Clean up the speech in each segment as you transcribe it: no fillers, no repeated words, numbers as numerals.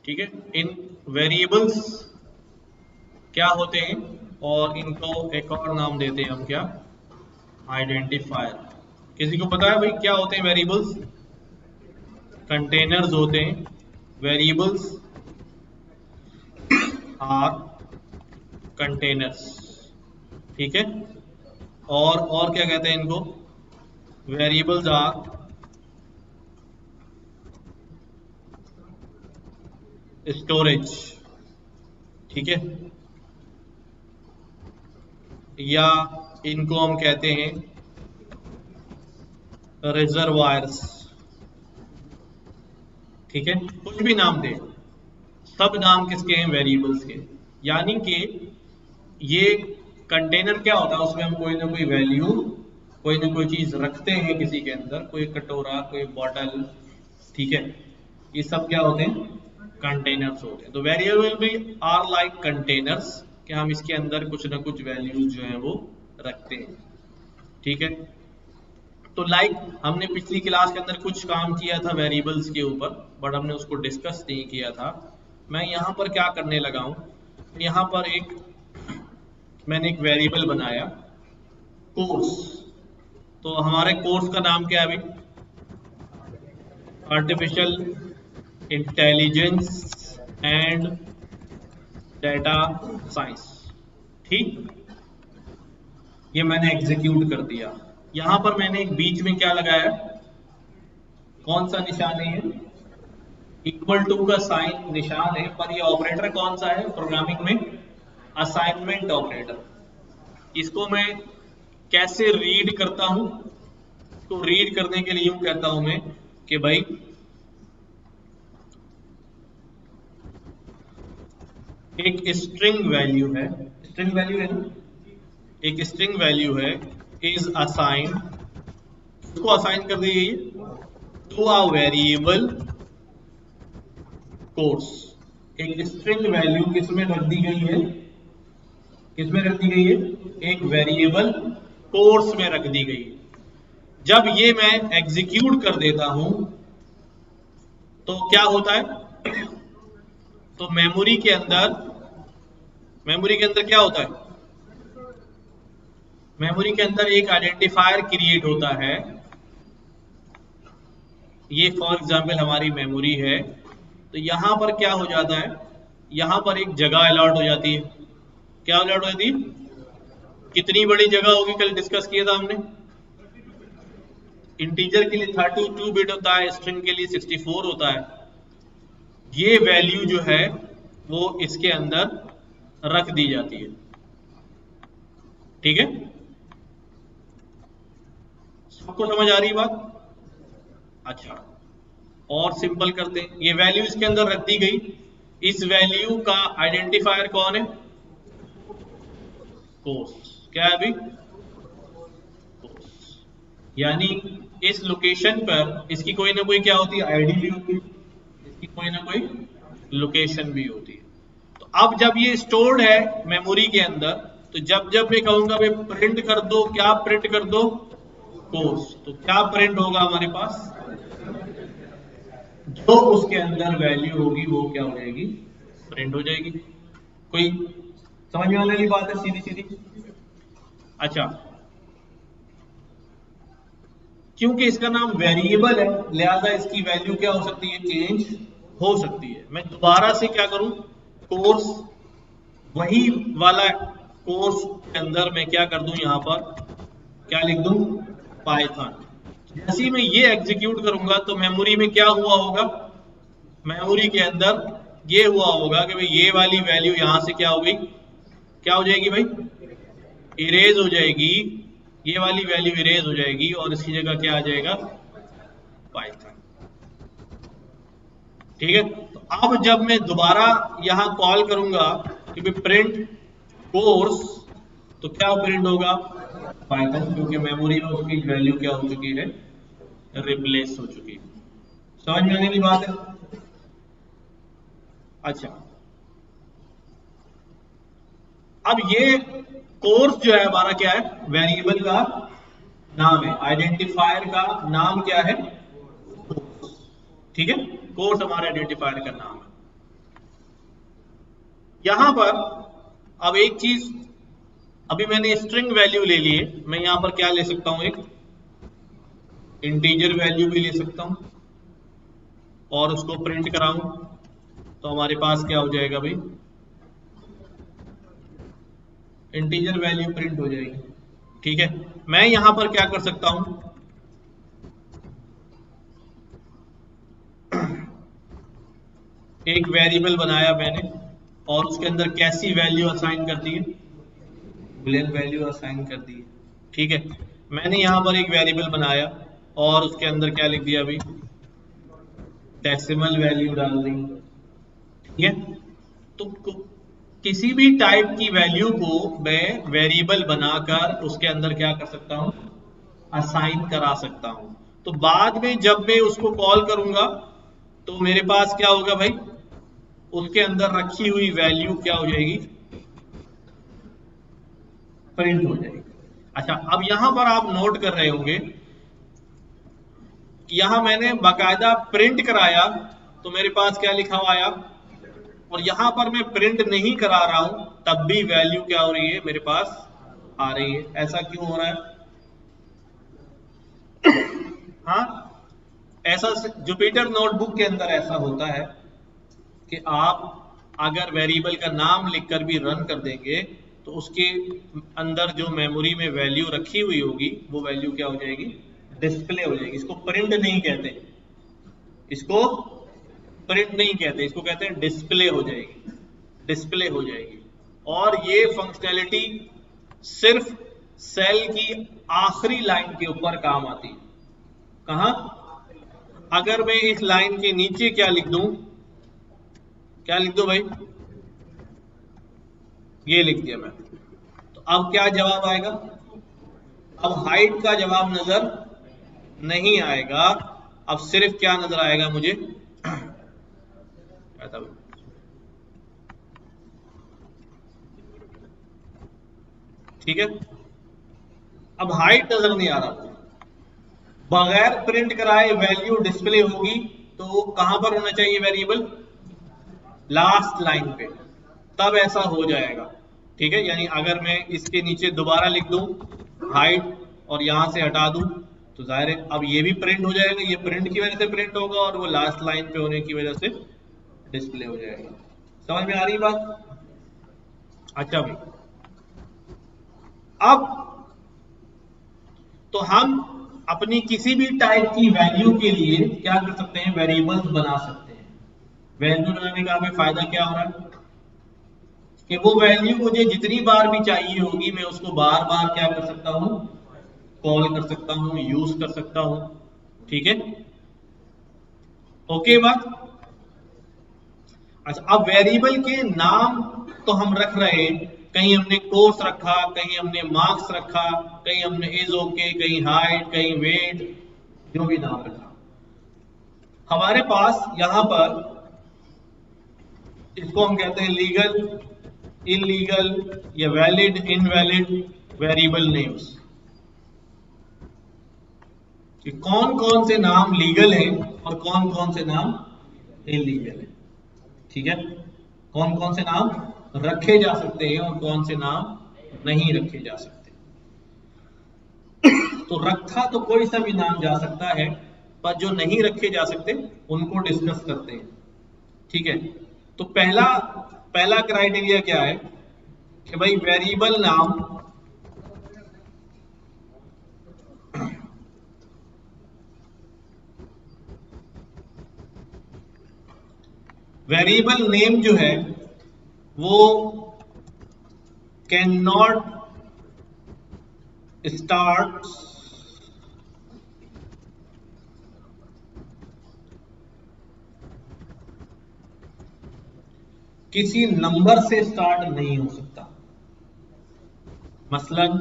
ठीक है। इन वेरिएबल्स क्या होते हैं और इनको एक और नाम देते हैं हम, क्या? आइडेंटिफायर। किसी को पता है भाई क्या होते हैं वेरिएबल्स? कंटेनर्स होते हैं। वेरिएबल्स आर कंटेनर्स, ठीक है। और क्या कहते हैं इनको? वेरिएबल्स आर स्टोरेज, ठीक है। या इनको हम कहते हैं रिजर्वायर्स, ठीक है। कुछ भी नाम दे, सब नाम किसके हैं? वेरिएबल्स के। यानी कि ये कंटेनर क्या होता है, उसमें हम कोई ना कोई वैल्यू, कोई ना कोई चीज रखते हैं किसी के अंदर, कोई कटोरा, कोई बॉटल, ठीक है। ये सब क्या होते हैं? कंटेनर्स होते हैं। तो वेरिएबल भी आर लाइक कंटेनर्स, कि हम इसके अंदर कुछ ना कुछ वैल्यूज जो है वो रखते हैं, ठीक है। तो हमने पिछली क्लास के अंदर कुछ काम किया था वेरिएबल्स के ऊपर, बट हमने उसको डिस्कस नहीं किया था। मैं यहाँ पर क्या करने लगा हूँ, यहाँ पर मैंने एक वेरिएबल बनाया, कोर्स। तो हमारे कोर्स का नाम क्या है अभी? Artificial intelligence and data science, ठीक। ये मैंने एग्जीक्यूट कर दिया। यहां पर मैंने एक बीच में क्या लगाया? कौन सा निशान है ये? इक्वल टू का साइन निशान है, पर ये ऑपरेटर कौन सा है प्रोग्रामिंग में? Assignment operator. इसको मैं कैसे रीड करता हूं? तो रीड करने के लिए यूं कहता हूं मैं कि भाई एक स्ट्रिंग वैल्यू है, स्ट्रिंग वैल्यू है ना, एक स्ट्रिंग वैल्यू है, इज असाइन, उसको असाइन कर दी गई टू अ वेरिएबल कोर्स। एक स्ट्रिंग वैल्यू किसमें रख दी गई है? किसमें रख दी गई है? एक वेरिएबल कोर्स में रख दी गई है। जब ये मैं एग्जीक्यूट कर देता हूं तो क्या होता है? तो मेमोरी के अंदर क्या होता है? मेमोरी के अंदर एक आइडेंटिफायर क्रिएट होता है। ये फॉर एग्जांपल हमारी मेमोरी है। तो यहां पर क्या हो जाता है? यहां पर एक जगह अलॉट हो जाती है। क्या अलॉट हो जाती है? कितनी बड़ी जगह होगी? कल डिस्कस किया था हमने। इंटीजर के लिए 32 बिट होता है, स्ट्रिंग के लिए 64 होता है। ये वैल्यू जो है वो इसके अंदर रख दी जाती है, ठीक है। सबको समझ आ रही बात? अच्छा, और सिंपल करते हैं। ये वैल्यू इसके अंदर रख दी गई। इस वैल्यू का आइडेंटिफायर कौन है? कोर्स। क्या है अभी? कोर्स। यानी इस लोकेशन पर इसकी कोई ना कोई क्या होती है? आईडी भी होती है, इसकी कोई ना कोई लोकेशन भी होती है। तो अब जब ये स्टोर्ड है मेमोरी के अंदर, तो जब जब मैं कहूंगा भाई प्रिंट कर दो, क्या प्रिंट कर दो? कोर्स। तो क्या प्रिंट होगा हमारे पास? जो उसके अंदर वैल्यू होगी वो क्या हो जाएगी? प्रिंट हो जाएगी। कोई समझ में आने वाली बात है? सीधी सीधी। अच्छा, क्योंकि इसका नाम वेरिएबल है, लिहाजा इसकी वैल्यू क्या हो सकती है? चेंज हो सकती है। मैं दोबारा से क्या करूं? कोर्स, वही वाला कोर्स के अंदर मैं क्या कर दूं? यहां पर क्या लिख दूं? पाइथन। जैसे ही मैं ये एग्जीक्यूट करूंगा तो मेमोरी में क्या हुआ होगा? मेमोरी के अंदर ये हुआ होगा कि भाई ये वाली वैल्यू यहां से क्या हो गई? क्या हो जाएगी भाई? इरेज हो जाएगी। ये वाली वैल्यू इरेज हो जाएगी और इसकी जगह क्या आ जाएगा? पाइथन, ठीक है। तो अब जब मैं दोबारा यहां कॉल करूंगा कि भाई प्रिंट कोर्स, तो क्या प्रिंट होगा? पाइथन, क्योंकि मेमोरी में उसकी वैल्यू क्या हो चुकी है? रिप्लेस हो चुकी है। समझ में आने की बात है? अच्छा, अब ये कोर्स जो है हमारा क्या है? वेरिएबल का नाम है। आइडेंटिफायर का नाम क्या है? ठीक है, कोर्स हमारे आइडेंटिफायर का नाम है। यहां पर अब एक चीज, अभी मैंने स्ट्रिंग वैल्यू ले ली है, मैं यहां पर क्या ले सकता हूं, एक इंटीजर वैल्यू भी ले सकता हूं और उसको प्रिंट कराऊं, तो हमारे पास क्या हो जाएगा भाई, इंटीजर वैल्यू प्रिंट हो जाएगी। ठीक है, मैं यहां पर क्या कर सकता हूं, एक वेरिएबल बनाया मैंने और उसके अंदर कैसी वैल्यू असाइन कर दी है, बुलियन वैल्यू असाइन कर दी है। ठीक है, मैंने यहां पर एक वेरिएबल बनाया और उसके अंदर क्या लिख दिया अभी, डेसिमल वैल्यू डाल दी। ठीक है, तो किसी भी टाइप की वैल्यू को मैं वेरिएबल बनाकर उसके अंदर क्या कर सकता हूं, असाइन करा सकता हूं। तो बाद में जब मैं उसको कॉल करूंगा तो मेरे पास क्या होगा भाई, उसके अंदर रखी हुई वैल्यू क्या हो जाएगी, प्रिंट हो जाएगी। अच्छा, अब यहां पर आप नोट कर रहे होंगे कि यहां मैंने बाकायदा प्रिंट कराया तो मेरे पास क्या लिखा हुआ आया, और यहां पर मैं प्रिंट नहीं करा रहा हूं तब भी वैल्यू क्या हो रही है, मेरे पास आ रही है। ऐसा क्यों हो रहा है? हाँ, ऐसा जुपिटर नोटबुक के अंदर ऐसा होता है कि आप अगर वेरिएबल का नाम लिखकर भी रन कर देंगे तो उसके अंदर जो मेमोरी में वैल्यू रखी हुई होगी वो वैल्यू क्या हो जाएगी, डिस्प्ले हो जाएगी। इसको प्रिंट नहीं कहते, इसको प्रिंट नहीं कहते, इसको कहते हैं डिस्प्ले हो जाएगी, डिस्प्ले हो जाएगी। और ये फंक्शनैलिटी सिर्फ सेल की आखिरी लाइन के ऊपर काम आती है। कहां? अगर मैं इस लाइन के नीचे क्या लिख दूं, क्या लिख दूं भाई, ये लिख दिया मैं, तो अब क्या जवाब आएगा, अब हाइट का जवाब नजर नहीं आएगा, अब सिर्फ क्या नजर आएगा मुझे, ठीक है, अब हाइट नजर नहीं आ रहा, बगैर प्रिंट कराए वैल्यू डिस्प्ले होगी तो कहां पर होना चाहिए वेरिएबल, लास्ट लाइन पे, तब ऐसा हो जाएगा। ठीक है, यानी अगर मैं इसके नीचे दोबारा लिख दूं हाइट और यहां से हटा दूं तो जाहिर है अब ये भी प्रिंट हो जाएगा, ये प्रिंट की वजह से प्रिंट होगा और वो लास्ट लाइन पे होने की वजह से डिस्प्ले हो जाएगा। समझ में आ रही बात? अच्छा भाई, अब तो हम अपनी किसी भी टाइप की वैल्यू के लिए क्या कर सकते हैं, वेरिएबल्स बना सकते हैं। वैल्यू बनाने का हमें फायदा क्या हो रहा है कि वो वैल्यू मुझे जितनी बार भी चाहिए होगी मैं उसको बार बार क्या कर सकता हूं, कॉल कर सकता हूं, यूज कर सकता हूं। ठीक है, ओके बात। अच्छा, अब वेरिएबल के नाम तो हम रख रहे हैं, कहीं हमने कोर्स रखा, कहीं हमने मार्क्स रखा, कहीं हमने इज ओके, कहीं हाइट, कहीं वेट, जो भी नाम रखा। हमारे पास यहां पर इसको हम कहते हैं लीगल, इलीगल या वैलिड, इनवैलिड वेरिएबल नेम्स, कि कौन कौन से नाम लीगल हैं और कौन कौन से नाम इलीगल हैं। ठीक है, कौन कौन से नाम रखे जा सकते हैं और कौन से नाम नहीं रखे जा सकते। तो रखा तो कोई सा भी नाम जा सकता है, पर जो नहीं रखे जा सकते उनको डिस्कस करते हैं। ठीक है, तो पहला पहला क्राइटेरिया क्या है कि भाई वेरिएबल नाम वेरिएबल नेम जो है वो कैन नॉट स्टार्ट किसी नंबर से स्टार्ट नहीं हो सकता। मसलन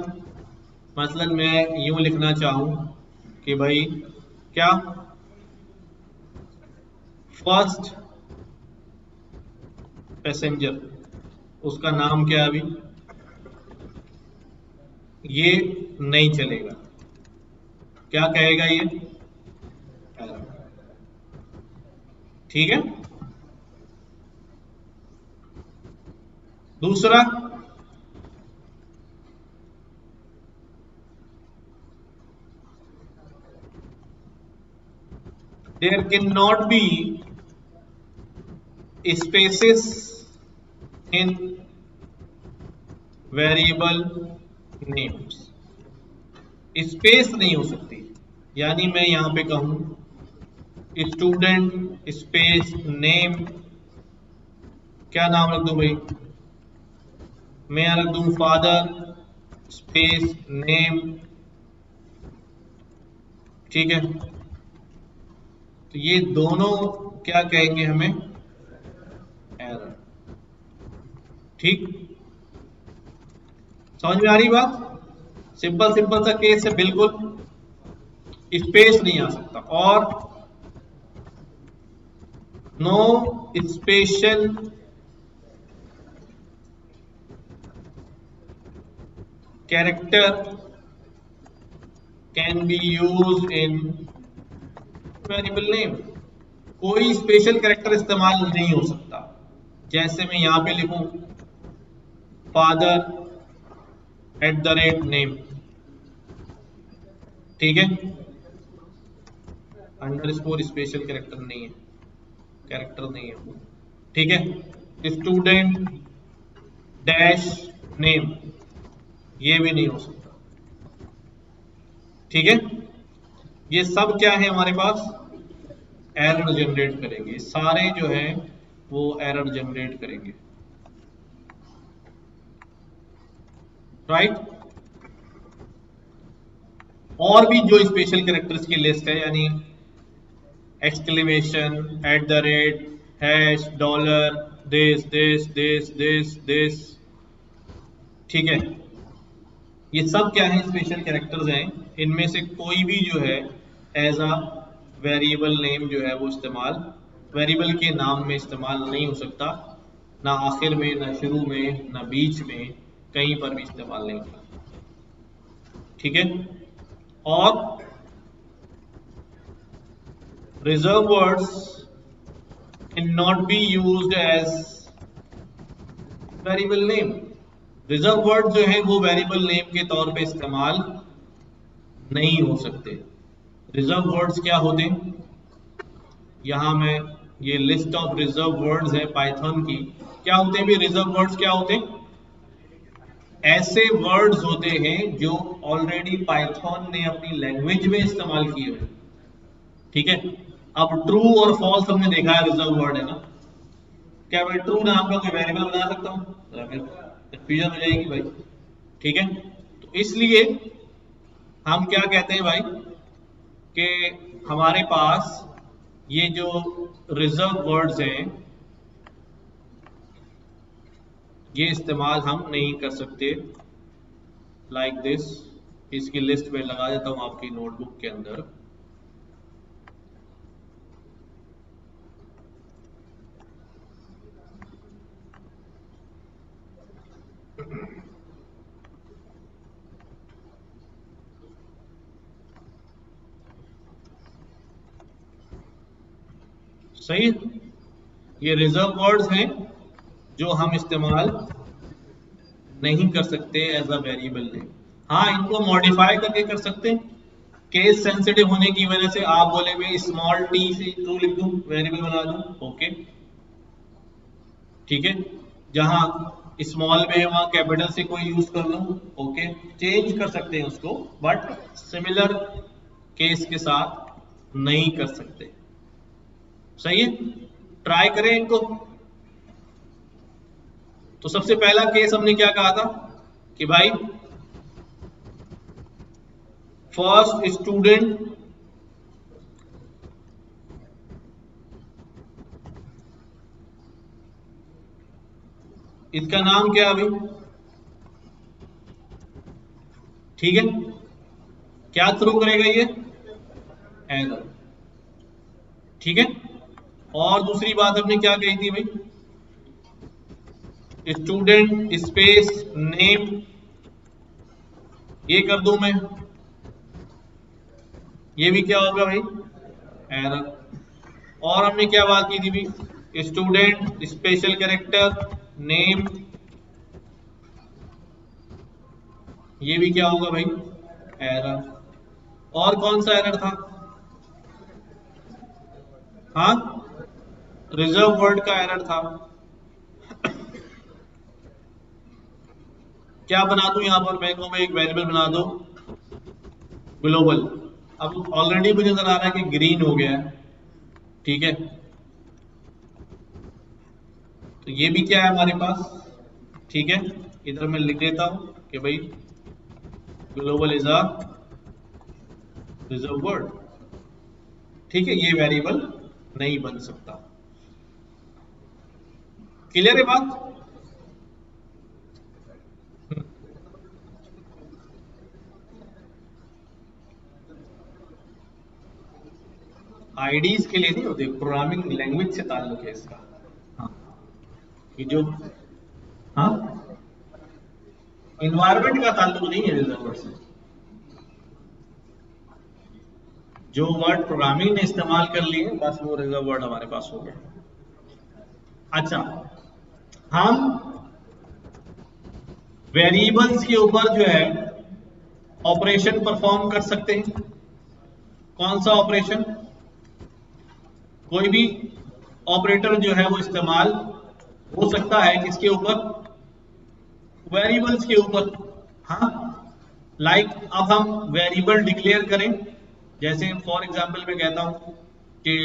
मसलन मैं यूं लिखना चाहूं कि भाई क्या, फर्स्ट पैसेंजर, उसका नाम क्या है अभी, ये नहीं चलेगा। क्या कहेगा ये, ठीक है। दूसरा, there cannot be spaces in variable names। Space नहीं हो सकती, यानी मैं यहां पे कहूं स्टूडेंट स्पेस नेम, क्या नाम रख दूं भाई, मैं यहां रख दूं फादर स्पेस नेम, ठीक है। तो ये दोनों क्या कहेंगे हमें, एरर। ठीक, समझ में आ रही बात? सिंपल सिंपल सा केस है, बिल्कुल स्पेस नहीं आ सकता, और no special character can be used in variable name. कोई स्पेशल कैरेक्टर इस्तेमाल नहीं हो सकता। जैसे मैं यहां पे लिखूं father@name, ठीक है, अंडरस्कोर स्पेशल कैरेक्टर नहीं है, कैरेक्टर नहीं है वो, ठीक है। स्टूडेंट डैश नेम, ये भी नहीं हो सकता, ठीक है। ये सब क्या है हमारे पास, एरर जनरेट करेंगे, सारे जो है वो एरर जनरेट करेंगे, राइट। और भी जो स्पेशल कैरेक्टर्स की लिस्ट है, यानी exclamation, @ hash, dollar, this this this this this, ठीक है, ये सब क्या है, स्पेशल कैरेक्टर्स हैं। इनमें से कोई भी जो है एज अ वेरिएबल नेम जो है वो इस्तेमाल, वेरिएबल के नाम में इस्तेमाल नहीं हो सकता, ना आखिर में, ना शुरू में, ना बीच में, कहीं पर भी इस्तेमाल नहीं होता, ठीक है। और reserved words can not be used as variable name. Reserved word जो है वो वेरिएबल नेम के तौर पे इस्तेमाल नहीं हो सकते। रिजर्व वर्ड्स क्या होते हैं, यहां मैं ये लिस्ट ऑफ रिजर्व वर्ड्स है पाइथन की, क्या होते हैं भी रिजर्व वर्ड्स, क्या होते हैं, ऐसे वर्ड्स होते हैं जो ऑलरेडी पाइथन ने अपनी लैंग्वेज में इस्तेमाल किए हुए, ठीक है। अब ट्रू और फॉल्स हमने देखा है, रिजर्व वर्ड है ना, क्या मैं ट्रू नाम का कोई वेरिएबल बना सकता हूं, कंफ्यूजन हो जाएगी भाई, ठीक है। तो इसलिए हम क्या कहते हैं भाई कि हमारे पास ये जो रिजर्व वर्ड्स हैं ये इस्तेमाल हम नहीं कर सकते, लाइक दिस। इसकी लिस्ट में लगा देता हूं आपकी नोटबुक के अंदर, सही। ये रिजर्व वर्ड्स हैं जो हम इस्तेमाल नहीं कर सकते एज अ वेरिएबल नेम। हाँ, इनको मॉडिफाई करके कर सकते हैं, केस सेंसिटिव होने की वजह से आप बोले मैं स्मॉल टी से ट्रू लिख दूं, वेरिएबल बना दूं, ओके, ठीक है। जहां स्मॉल में वहां कैपिटल से कोई यूज कर लूं, ओके, चेंज कर सकते हैं उसको, बट सिमिलर केस के साथ नहीं कर सकते, सही है। ट्राई करें इनको। तो सबसे पहला केस हमने क्या कहा था कि भाई फर्स्ट स्टूडेंट इसका नाम क्या है अभी, ठीक है, क्या थ्रो करेगा ये, एरर, ठीक है। और दूसरी बात हमने क्या कही थी भाई, स्टूडेंट स्पेस नेम, ये कर दूं मैं, ये भी क्या होगा भाई, एरर। और हमने क्या बात की थी भाई, स्टूडेंट स्पेशल कैरेक्टर नेम ये भी क्या होगा भाई, एरर। और कौन सा एरर था, हाँ, रिजर्व वर्ड का एरर था। क्या बना दूं यहां पर, मैं कहूं एक वेरिएबल बना दो ग्लोबल। अब ऑलरेडी मुझे नजर आ रहा है कि ग्रीन हो गया है, ठीक है, तो ये भी क्या है हमारे पास, ठीक है, इधर मैं लिख देता हूं कि भाई global is a reserve word, ठीक है, ये वेरिएबल नहीं बन सकता। क्लियर है बात। आईडीज के लिए नहीं होते, प्रोग्रामिंग लैंग्वेज से ताल्लुक है इसका। हाँ, ये जो, हाँ, इन्वायरमेंट का ताल्लुक नहीं है रिजर्व वर्ड से। जो वर्ड प्रोग्रामिंग ने इस्तेमाल कर लिए बस वो रिजर्व वर्ड हमारे पास हो गया। अच्छा, हम वेरिएबल्स के ऊपर जो है ऑपरेशन परफॉर्म कर सकते हैं। कौन सा ऑपरेशन, कोई भी ऑपरेटर जो है वो इस्तेमाल हो सकता है किसके ऊपर, वेरिएबल्स के ऊपर। हाँ, लाइक अब हम वेरिएबल डिक्लेयर करें, जैसे फॉर एग्जांपल मैं कहता हूं कि,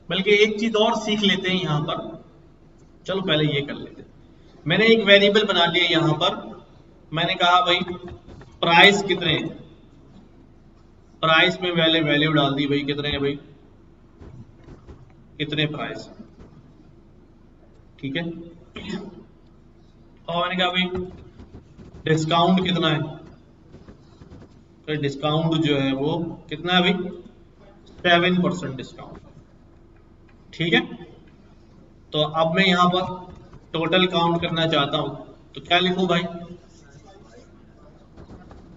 बल्कि एक चीज और सीख लेते हैं यहां पर, चलो पहले ये कर लेते हैं। मैंने एक वेरिएबल बना लिया यहां पर, मैंने कहा भाई प्राइस कितने हैं, प्राइस में वैल्यू डाल दी भाई, कितने हैं भाई, कितने प्राइस, ठीक है, और मैंने कहा भाई डिस्काउंट कितना है, तो डिस्काउंट जो है वो कितना है भाई, 7% डिस्काउंट, ठीक है। तो अब मैं यहां पर टोटल काउंट करना चाहता हूं, तो क्या लिखूं भाई,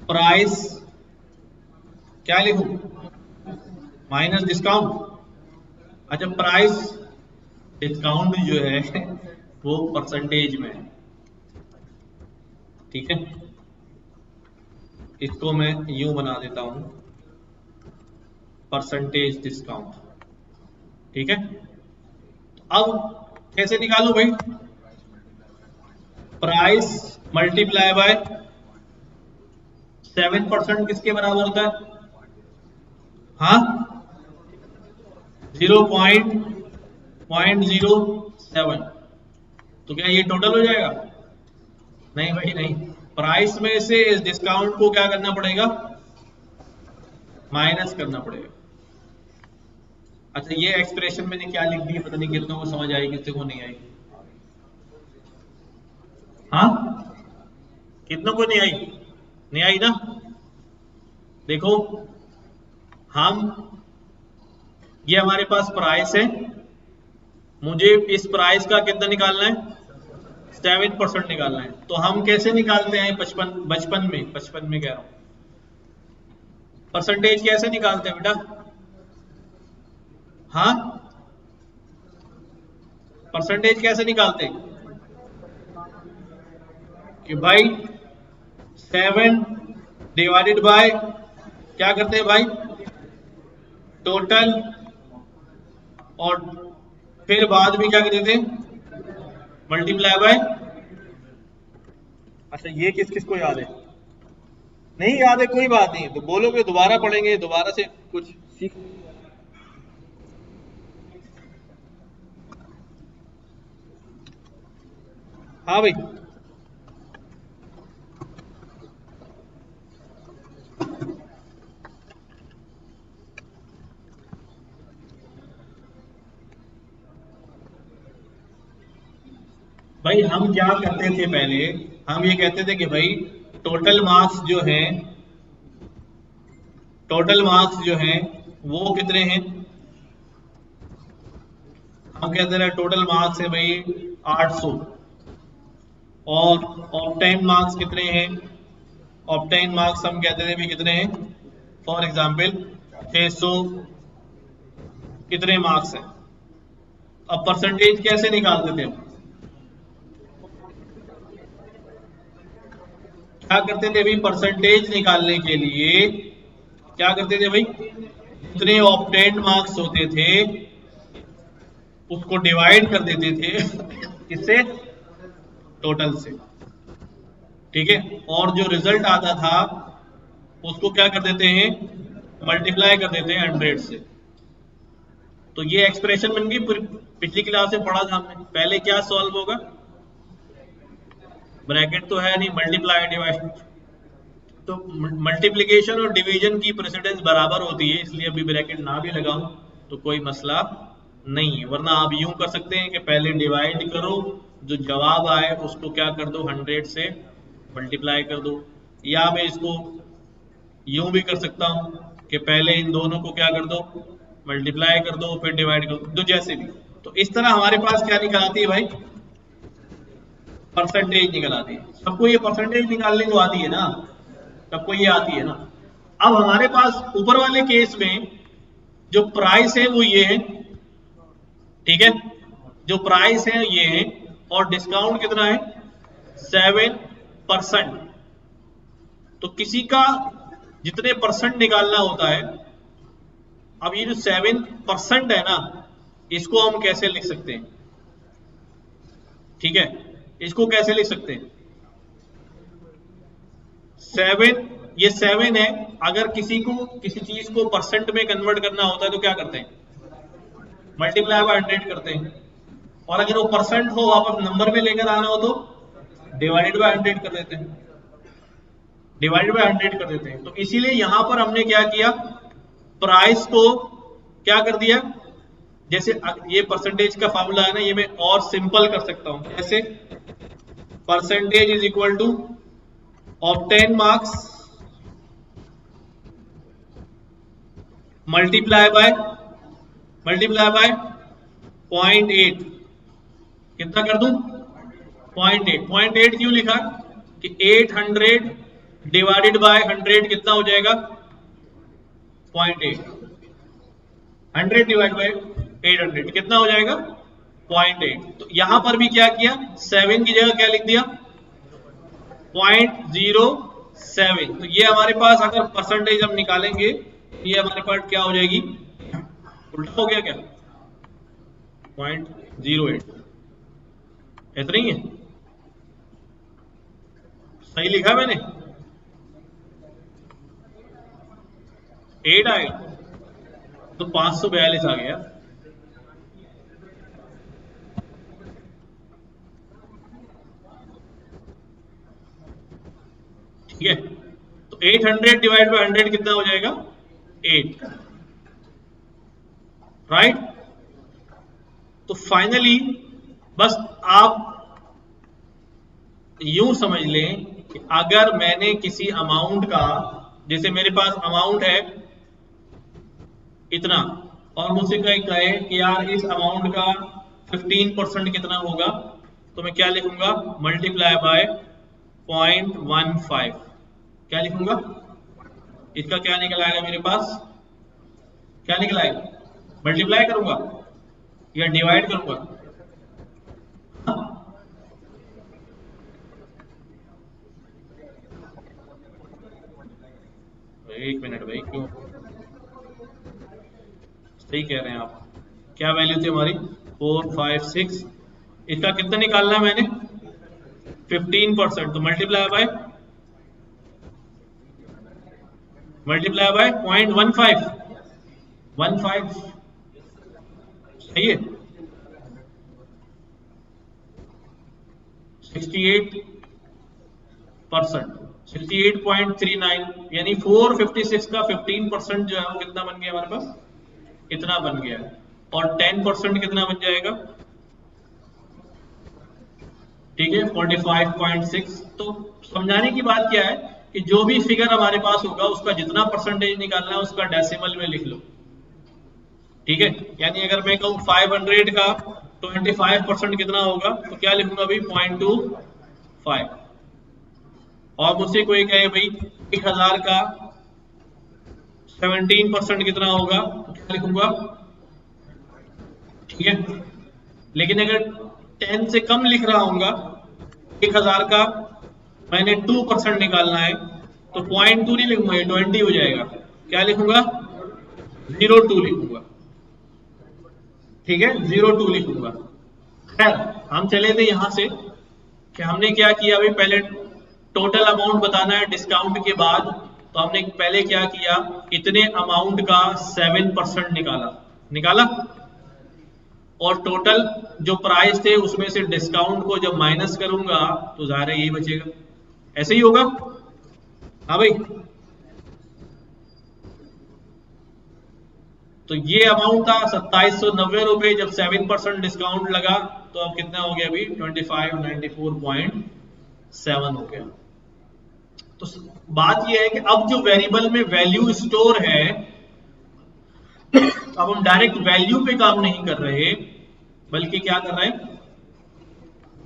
प्राइस, क्या लिखूं, माइनस डिस्काउंट। अच्छा, प्राइस डिस्काउंट जो है वो परसेंटेज में है, ठीक है, इसको मैं यूं बना देता हूं, परसेंटेज डिस्काउंट, ठीक है। अब कैसे निकालू भाई, प्राइस मल्टीप्लाई बाय 7% किसके बराबर होता है, हाँ, 0.07। तो क्या ये टोटल हो जाएगा, नहीं भाई नहीं, प्राइस में से इस डिस्काउंट को क्या करना पड़ेगा, माइनस करना पड़ेगा। अच्छा, ये एक्सप्रेशन मैंने क्या लिख दी, पता नहीं कितनों को समझ आई, कितने को नहीं आई, हाँ, कितनों को नहीं आई, नहीं आई ना। देखो, हम, ये हमारे पास प्राइस है, मुझे इस प्राइस का कितना निकालना है, 7% निकालना है। तो हम कैसे निकालते हैं, बचपन में कह रहा हूं, परसेंटेज कैसे निकालते हैं बेटा, हाँ, परसेंटेज कैसे निकालते हैं कि भाई 7 डिवाइडेड बाय, क्या करते हैं भाई, टोटल, और फिर बाद में क्या करते थे, मल्टीप्लाई बाय। अच्छा, ये किस किस को याद है, नहीं याद है, कोई बात नहीं, तो बोलोगे दोबारा पढ़ेंगे, दोबारा से कुछ सीख। हाँ भाई, भाई हम क्या करते थे पहले, हम ये कहते थे कि भाई टोटल मार्क्स जो है, टोटल मार्क्स जो हैं वो कितने हैं, हम कहते रहे टोटल मार्क्स है भाई 800, और ऑब्टेन मार्क्स कितने हैं, ऑब्टेन मार्क्स हम कहते थे भी कितने हैं, फॉर एग्जांपल 600 कितने मार्क्स हैं। अब परसेंटेज कैसे निकालते थे, क्या करते थे भाई, परसेंटेज निकालने के लिए क्या करते थे भाई, जितने ऑब्टेन्ड मार्क्स होते थे उसको डिवाइड कर देते थे किससे, टोटल से। ठीक है, और जो रिजल्ट आता था उसको क्या कर देते हैं, मल्टीप्लाई कर देते हैं 100 से। तो ये एक्सप्रेशन बन गई, पिछली क्लास में पढ़ा था हमने। पहले क्या सॉल्व होगा, ब्रैकेट तो है नहीं, मल्टीप्लाई डिवाइड, तो मल्टीप्लिकेशन और डिवीजन की प्रेसिडेंस बराबर होती है, इसलिए अभी ब्रैकेट ना भी लगाऊं तो कोई मसला नहीं है। वरना आप यूं कर सकते हैं कि पहले डिवाइड करो, जो जवाब आए उसको क्या कर दो, 100 से मल्टीप्लाई कर दो। या मैं इसको यूं भी कर सकता हूं कि पहले इन दोनों को क्या कर दो, मल्टीप्लाई कर दो, फिर डिवाइड कर दो, जो जैसे भी। तो इस तरह हमारे पास क्या निकल आती है भाई, परसेंटेज निकल आती है। सबको ये परसेंटेज निकालने को आती है ना, सबको ये आती है ना। अब हमारे पास ऊपर वाले केस में जो प्राइस है वो ये है, ठीक है, जो प्राइस है ये है, और डिस्काउंट कितना है, 7%। तो किसी का जितने परसेंट निकालना होता है, अब ये जो 7% है ना, इसको हम कैसे लिख सकते हैं, ठीक है, इसको कैसे लिख सकते हैं, 7, ये 7 है। अगर किसी को किसी चीज को परसेंट में कन्वर्ट करना होता है तो क्या करते हैं, मल्टीप्लाई बाय 100 करते हैं। और अगर वो परसेंट हो वापस नंबर में लेकर आना हो तो डिवाइडेड बाय 100 कर देते हैं, डिवाइडेड बाय 100 कर देते हैं। तो इसीलिए यहां पर हमने क्या किया, प्राइस को क्या कर दिया, जैसे ये परसेंटेज का फॉर्मूला है ना, ये मैं और सिंपल कर सकता हूं, कैसे, percentage is equal to obtain marks multiply by 0.8। कितना कर दूं, 0.8। 0.8 क्यों लिखा कि 800 डिवाइडेड बाय 100 कितना हो जाएगा, 0.8। 100 डिवाइड बाय 800 कितना हो जाएगा, 0.8। तो यहां पर भी क्या किया, 7 की जगह क्या लिख दिया, 0.07। तो ये हमारे पास अगर परसेंटेज हम निकालेंगे, ये हमारे पास क्या हो जाएगी, उल्टा हो गया क्या, 0.08। इतना ही है, सही लिखा मैंने, 8 आएगा तो 542 आ गया। ठीक है, तो 800 डिवाइड बाय 100 कितना हो जाएगा, 8, राइट। तो फाइनली बस आप यूं समझ लें कि अगर मैंने किसी अमाउंट का, जैसे मेरे पास अमाउंट है इतना, और मुझसे कहे कि यार इस अमाउंट का 15% कितना होगा, तो मैं क्या लिखूंगा, मल्टीप्लाई बाय 0.15। क्या लिखूंगा, इसका क्या निकल आएगा मेरे पास, क्या निकल आएगा, मल्टीप्लाई करूंगा या डिवाइड करूंगा, एक मिनट भाई, क्यों, सही कह रहे हैं आप। क्या वैल्यू थी हमारी, 4, 5, 6, इसका कितना निकालना है मैंने, 15%। तो मल्टीप्लाई बाय 0.15 सही है, 68%, 68.39, यानी 456 का 15% जो है वो कितना बन गया हमारे पास, इतना बन गया। और 10% कितना बन जाएगा, ठीक है, 45.6। तो समझाने की बात क्या है कि जो भी फिगर हमारे पास होगा उसका जितना परसेंटेज निकालना है उसका डेसिमल में लिख लो, ठीक है। यानी अगर मैं कहूँ 500 का 25% कितना होगा, तो क्या लिखूंगा भाई, 0.25। और मुझसे कोई कहे भाई 1000 का 17% कितना होगा, तो क्या लिखूंगा, ठीक है। लेकिन अगर 10 से कम लिख रहा हूंगा, 1000 का मैंने 2% निकालना है तो 0.2 नहीं लिखूंगा, 20 हो जाएगा। क्या लिखूंगा? 0.2 लिखूंगा, ठीक है, 0.2 लिखूंगा। खैर हम चले थे यहां से कि हमने क्या किया भाई, पहले टोटल अमाउंट बताना है डिस्काउंट के बाद, तो हमने पहले क्या किया, इतने अमाउंट का 7% निकाला निकाला, और टोटल जो प्राइस थे उसमें से डिस्काउंट को जब माइनस करूंगा तो ज़ाहिर है यही बचेगा, ऐसे ही होगा। हाँ भाई, तो ये अमाउंट था 2790 रुपए, जब 7% डिस्काउंट लगा तो अब कितना हो गया अभी, 2594.7 हो गया। तो बात ये है कि अब जो वेरिएबल में वैल्यू स्टोर है, अब हम डायरेक्ट वैल्यू पे काम नहीं कर रहे, बल्कि क्या कर रहे हैं,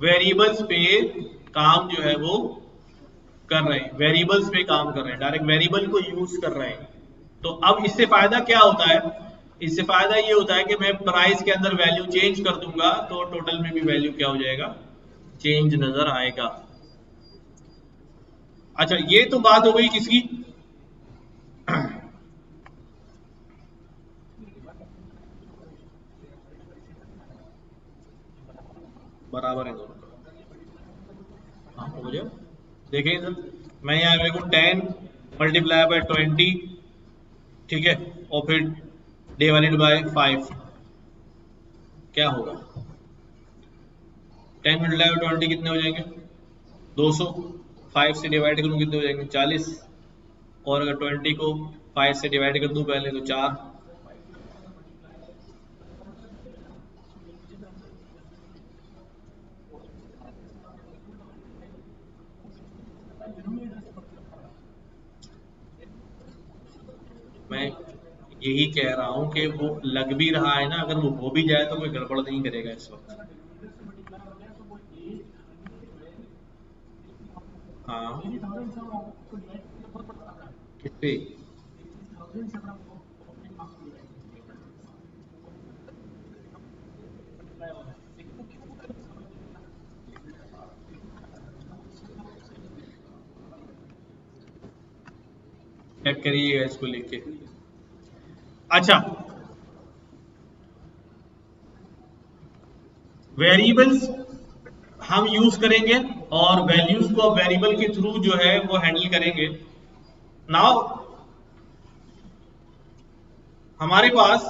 वेरिएबल्स पे काम जो है वो कर रहे हैं, वेरिएबल्स पे काम कर रहे हैं, डायरेक्ट वेरिएबल को यूज कर रहे हैं। तो अब इससे फायदा क्या होता है, इससे फायदा ये होता है कि मैं प्राइस के अंदर वैल्यू चेंज कर दूंगा तो टोटल में भी वैल्यू क्या हो जाएगा, चेंज नजर आएगा। अच्छा, ये तो बात हो गई किसकी, बराबर है दोनों। हाँ हो जाए, देखें इधर, मैं यहाँ मेरे को 10 मल्टीप्लाई बाय 20, ठीक है, और फिर डिवाइडेड बाय 5, क्या होगा, 10 मल्टीप्लाई बाय 20 कितने हो जाएंगे, 200, 5 से डिवाइड करूँ कितने हो जाएंगे, 40, और अगर 20 को 5 से डिवाइड कर दूं पहले तो 4। मैं यही कह रहा हूं कि वो लग भी रहा है ना, अगर वो हो भी जाए तो कोई गड़बड़ नहीं करेगा इस वक्त। हाँ, कितने, चेक करिएगा इसको लिख के। अच्छा, वेरिएबल्स हम यूज करेंगे और वैल्यूज को वेरिएबल के थ्रू जो है वो हैंडल करेंगे। नाउ हमारे पास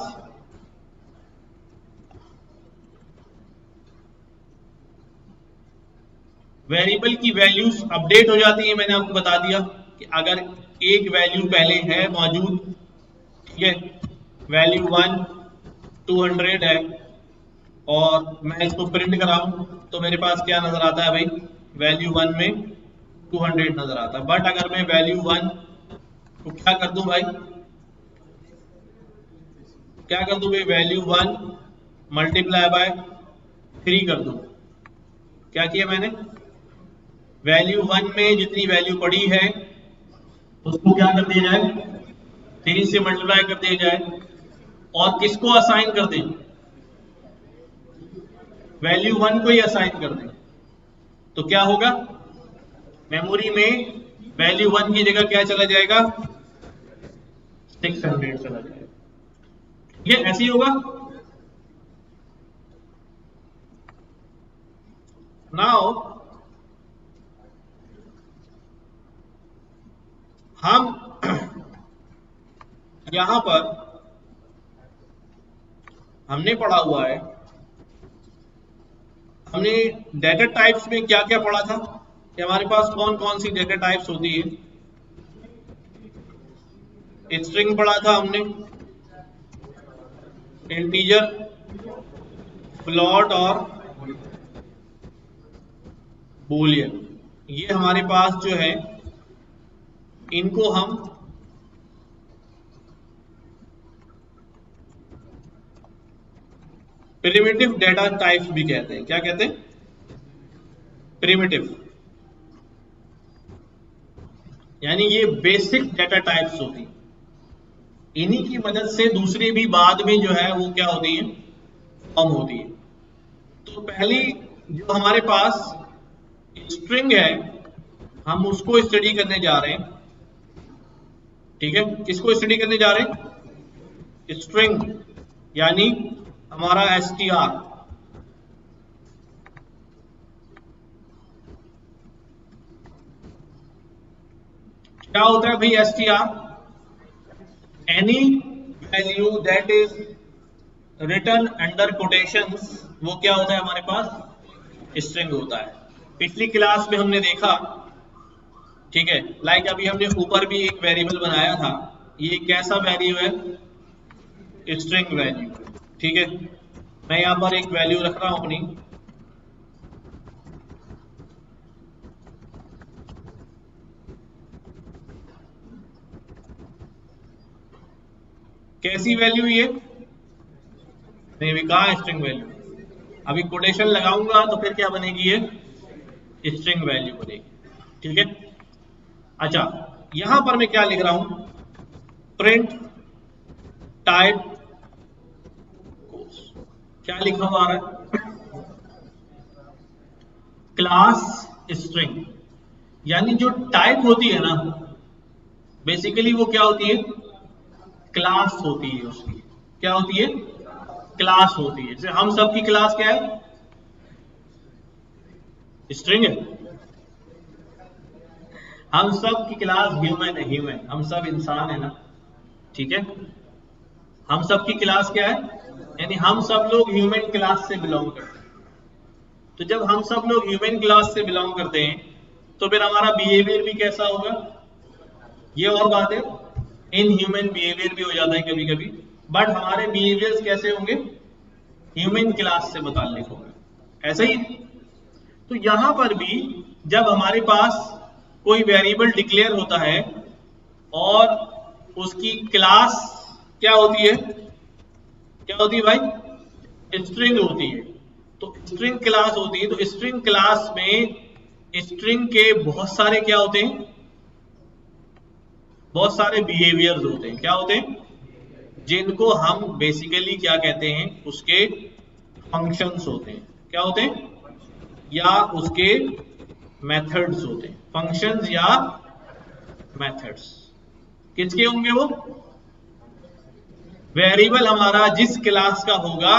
वेरिएबल की वैल्यूज अपडेट हो जाती है, मैंने आपको बता दिया कि अगर एक वैल्यू पहले है मौजूद, ठीक है, वैल्यू 1 200 है, और मैं इसको प्रिंट कराऊं तो मेरे पास क्या नजर आता है भाई, वैल्यू 1 में 200 नजर आता है। बट अगर मैं वैल्यू 1 को क्या कर दूं भाई, क्या कर दूं भाई, वैल्यू 1 मल्टीप्लाई बाय 3 कर दूं। क्या किया मैंने, वैल्यू 1 में जितनी वैल्यू पड़ी है उसको क्या कर दिया जाए, 3 से मल्टीप्लाई कर दिया जाए, और किसको असाइन कर दें, वैल्यू 1 को ही असाइन कर दें। तो क्या होगा, मेमोरी में वैल्यू 1 की जगह क्या चला जाएगा, 600 चला जाएगा। ये ऐसे ही होगा। नाउ हम यहां पर हमने पढ़ा हुआ है, हमने डेटा टाइप्स में क्या क्या पढ़ा था कि हमारे पास कौन कौन सी डेटा टाइप्स होती है। स्ट्रिंग पढ़ा था हमने, इंटीजर, फ्लोट और बूलियन। ये हमारे पास जो है इनको हम प्रिमिटिव डेटा टाइप्स भी कहते हैं। क्या कहते हैं, प्रिमिटिव, यानी ये बेसिक डेटा टाइप्स होती, इन्हीं की मदद से दूसरी भी बाद में जो है वो क्या होती है, फॉर्म होती है। तो पहली जो हमारे पास स्ट्रिंग है हम उसको स्टडी करने जा रहे हैं। ठीक है, किसको स्टडी करने जा रहे हैं? स्ट्रिंग, यानी हमारा str। क्या होता है भाई str? Any value that is return under quotations, वो क्या होता है हमारे पास? स्ट्रिंग होता है। पिछली क्लास में हमने देखा, ठीक है, लाइक अभी हमने ऊपर भी एक वेरिएबल बनाया था, ये कैसा वैल्यू है? String value. ठीक है, मैं यहां पर एक वैल्यू रख रहा हूं अपनी, कैसी वैल्यू ये? नहीं भी कहा स्ट्रिंग वैल्यू, अभी कोटेशन लगाऊंगा तो फिर क्या बनेगी? ये स्ट्रिंग वैल्यू बनेगी। ठीक है, अच्छा यहां पर मैं क्या लिख रहा हूं? प्रिंट टाइप, क्या लिखा हुआ आ रहा है? क्लास स्ट्रिंग, यानी जो टाइप होती है ना, बेसिकली वो क्या होती है? क्लास होती है उसकी। क्या होती है? क्लास होती है। जैसे हम सब की क्लास क्या है? स्ट्रिंग है। हम सब की क्लास ह्यूमन है, ह्यूमन, हम सब इंसान है ना। ठीक है, हम सब की क्लास क्या है? यानी हम सब लोग ह्यूमन क्लास से बिलोंग करते हैं। तो जब हम सब लोग ह्यूमन क्लास से बिलोंग करते हैं तो फिर हमारा बिहेवियर भी कैसा होगा? ये और बात है, इन ह्यूमन बिहेवियर भी हो जाता है कभी कभी, बट हमारे बिहेवियर्स कैसे होंगे? ह्यूमन क्लास से मुताल्लिक होंगे। ऐसा ही, तो यहां पर भी जब हमारे पास कोई वेरिएबल डिक्लेयर होता है और उसकी क्लास क्या होती है? क्या होती है भाई? स्ट्रिंग होती है। तो स्ट्रिंग क्लास होती है, तो स्ट्रिंग क्लास में स्ट्रिंग के बहुत सारे क्या होते हैं? बहुत सारे बिहेवियर्स होते हैं। क्या होते हैं? जिनको हम बेसिकली क्या कहते हैं? उसके फंक्शंस होते हैं। क्या होते हैं? या उसके मेथड्स होते हैं। फंक्शंस या मेथड्स किसके होंगे? वो वेरिएबल हमारा जिस क्लास का होगा,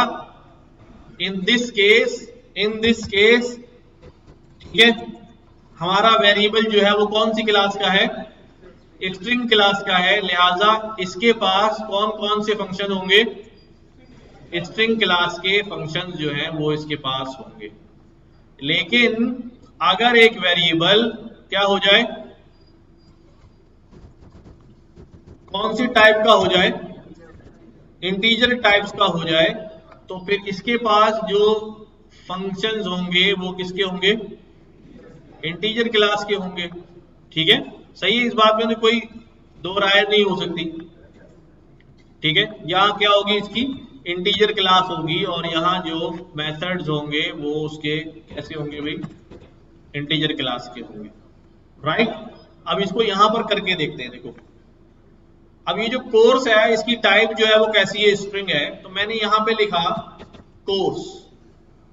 इन दिस केस, ठीक है, हमारा वेरिएबल जो है वो कौन सी क्लास का है? स्ट्रिंग क्लास का है। लिहाजा इसके पास कौन कौन से फंक्शन होंगे? स्ट्रिंग क्लास के फंक्शन जो है वो इसके पास होंगे। लेकिन अगर एक वेरिएबल क्या हो जाए? कौन सी टाइप का हो जाए? इंटीजर टाइप्स का हो जाए, तो फिर इसके पास जो फंक्शंस होंगे वो किसके होंगे? इंटीजर क्लास के होंगे। ठीक है, सही है, इस बात में तो कोई दो राय नहीं हो सकती। ठीक है, यहाँ क्या होगी? इसकी इंटीजर क्लास होगी, और यहाँ जो मेथड्स होंगे वो उसके कैसे होंगे भाई? इंटीजर क्लास के होंगे। राइट, अब इसको यहां पर करके देखते हैं। देखो, अब ये जो कोर्स है इसकी टाइप जो है वो कैसी है? स्ट्रिंग है। तो मैंने यहां पे लिखा कोर्स,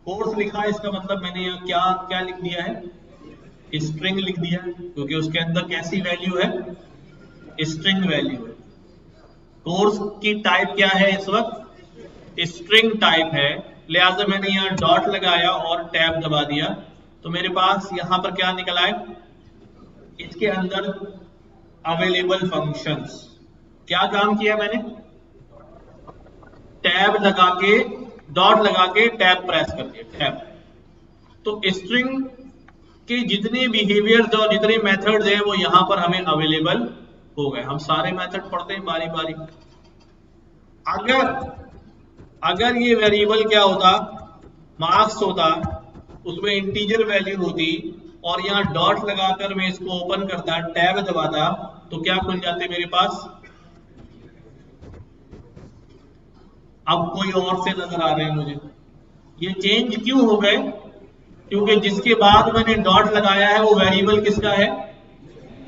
कोर्स लिखा, इसका मतलब मैंने यहाँ क्या क्या लिख दिया है? स्ट्रिंग लिख दिया, क्योंकि उसके अंदर कैसी वैल्यू है? स्ट्रिंग वैल्यू है। कोर्स की टाइप क्या है इस वक्त? स्ट्रिंग टाइप है। लिहाजा मैंने यहाँ डॉट लगाया और टैब दबा दिया, तो मेरे पास यहां पर क्या निकल आए? इसके अंदर अवेलेबल फंक्शंस। क्या काम किया मैंने? टैब लगा के, डॉट लगा के टैब प्रेस कर दिया, टैब। तो स्ट्रिंग के जितने बिहेवियर्स और जितने मेथड्स हैं वो यहां पर हमें अवेलेबल हो गए। हम सारे मेथड पढ़ते हैं बारी बारी। अगर ये वेरिएबल क्या होता? मार्क्स होता, उसमें इंटीजर वैल्यू होती, और यहाँ डॉट लगाकर मैं इसको ओपन करता, टैब दबाता, तो क्या खुल जाते मेरे पास? अब कोई और से नजर आ रहे हैं मुझे। ये चेंज क्यों हो गए? क्योंकि जिसके बाद मैंने डॉट लगाया है वो वेरिएबल किसका है?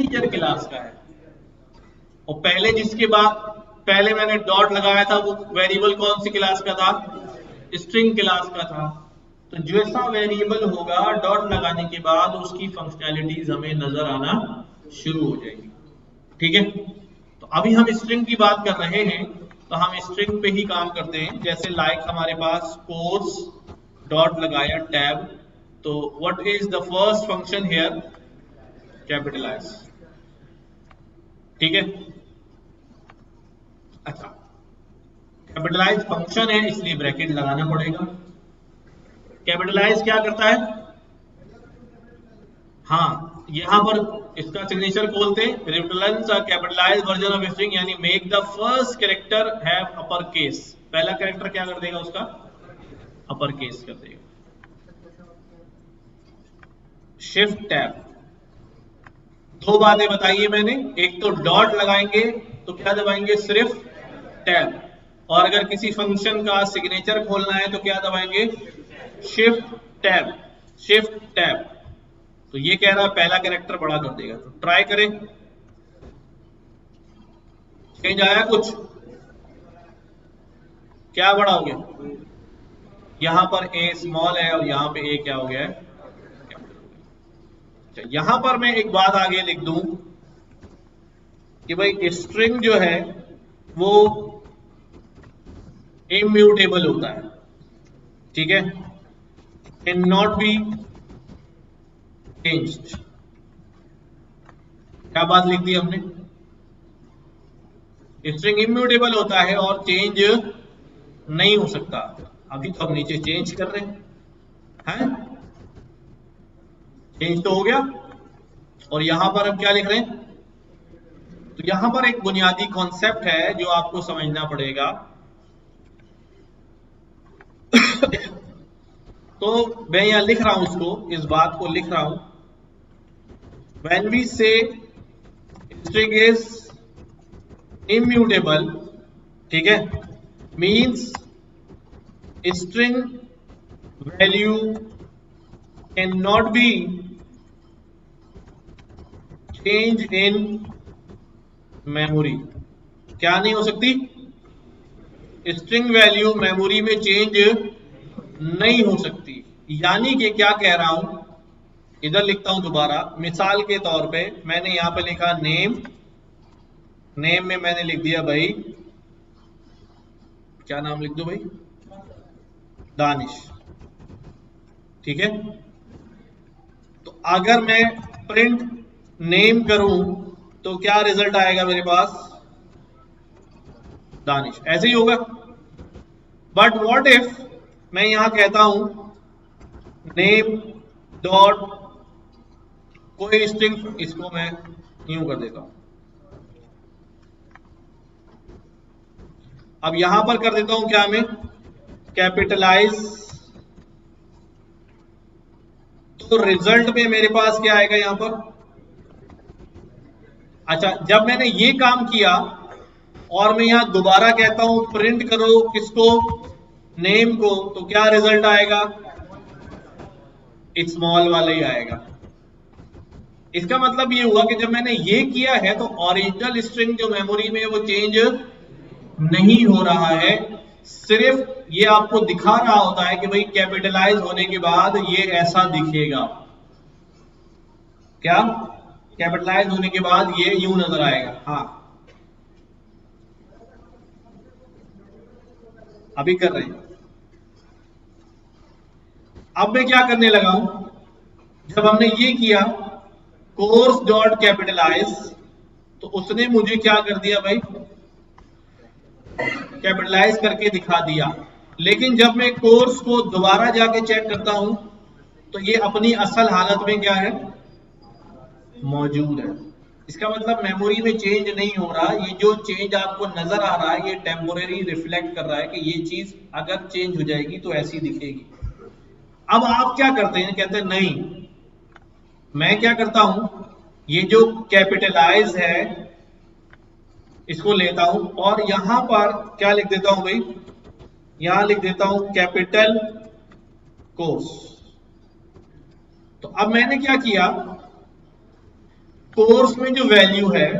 इंटीजर क्लास का है। और पहले जिसके बाद पहले मैंने डॉट लगाया था वो वेरिएबल कौन सी क्लास का था? स्ट्रिंग क्लास का था। तो जैसा वेरिएबल होगा डॉट लगाने के बाद उसकी फंक्शनैलिटीज हमें नजर आना शुरू हो जाएगी। ठीक है, तो अभी हम स्ट्रिंग की बात कर रहे हैं, तो हम स्ट्रिंग पे ही काम करते हैं। जैसे लाइक हमारे पास कोर्स डॉट लगाया टैब, तो what is the first function here? Capitalise. ठीक है, अच्छा कैपिटलाइज फंक्शन है इसलिए ब्रैकेट लगाना पड़ेगा। कैपिटलाइज क्या करता है? हाँ, यहां पर इसका सिग्नेचर खोलते हैं, returns a capitalized version of string, यानी make the first character have upper case. पहला कैरेक्टर क्या कर देगा? उसका अपर केस कर देगा। Shift tab. दो बातें बताइए मैंने, एक तो डॉट लगाएंगे तो क्या दबाएंगे? सिर्फ टैब, और अगर किसी फंक्शन का सिग्नेचर खोलना है तो क्या दबाएंगे? Shift tab. Shift tab. तो ये कह रहा है पहला कैरेक्टर बड़ा कर देगा, तो ट्राई करें। चेंज आया कुछ? क्या बड़ा हो गया? यहां पर ए स्मॉल है और यहां पे ए क्या हो गया है? यहां पर मैं एक बात आगे लिख दूं कि भाई स्ट्रिंग जो है वो इम्यूटेबल होता है। ठीक है, कैन नॉट बी चेंज्ड। क्या बात लिख दी हमने? स्ट्रिंग इम्यूटेबल होता है और चेंज नहीं हो सकता। अभी तो हम नीचे चेंज कर रहे हैं, चेंज तो हो गया, और यहां पर हम क्या लिख रहे हैं? तो यहां पर एक बुनियादी कॉन्सेप्ट है जो आपको समझना पड़ेगा। तो मैं यहां लिख रहा हूं उसको, इस बात को लिख रहा हूं, when we say string is immutable, ठीक है, means string value cannot be changed in memory। क्या नहीं हो सकती? स्ट्रिंग वैल्यू मेमोरी में चेंज नहीं हो सकती। यानी कि क्या कह रहा हूं, इधर लिखता हूं दोबारा, मिसाल के तौर पे मैंने यहां पे लिखा नेम, नेम में मैंने लिख दिया भाई, क्या नाम लिख दो भाई? दानिश। ठीक है, तो अगर मैं प्रिंट नेम करूं तो क्या रिजल्ट आएगा मेरे पास? दानिश। ऐसे ही होगा। बट व्हाट इफ मैं यहां कहता हूं नेम डॉट कोई स्ट्रिंग, इसको मैं यूं कर देता हूं, अब यहां पर कर देता हूं क्या मैं? कैपिटलाइज। तो रिजल्ट में मेरे पास क्या आएगा यहां पर? अच्छा, जब मैंने ये काम किया और मैं यहां दोबारा कहता हूं प्रिंट करो किसको? नेम को, तो क्या रिजल्ट आएगा? स्मॉल वाला ही आएगा। इसका मतलब ये हुआ कि जब मैंने ये किया है तो ओरिजिनल स्ट्रिंग जो मेमोरी में वो चेंज नहीं हो रहा है, सिर्फ ये आपको दिखा रहा होता है कि भाई कैपिटलाइज होने के बाद ये ऐसा दिखेगा। क्या? कैपिटलाइज होने के बाद ये यूं नजर आएगा। हाँ, अभी कर रहे हैं। अब मैं क्या करने लगा हूं, जब हमने ये किया कोर्स डॉट कैपिटलाइज, तो उसने मुझे क्या कर दिया भाई? कैपिटलाइज करके दिखा दिया। लेकिन जब मैं कोर्स को दोबारा जाके चेक करता हूं तो ये अपनी असल हालत में क्या है? मौजूद है। इसका मतलब मेमोरी में चेंज नहीं हो रहा। ये जो चेंज आपको नजर आ रहा है ये टेम्पोरेरी रिफ्लेक्ट कर रहा है कि ये चीज अगर चेंज हो जाएगी तो ऐसी दिखेगी। अब आप क्या करते हैं? कहते हैं नहीं, मैं क्या करता हूं, ये जो कैपिटलाइज है इसको लेता हूं और यहां पर क्या लिख देता हूं भाई? यहां लिख देता हूं कैपिटल कोर्स। तो अब मैंने क्या किया, कोर्स में जो वैल्यू है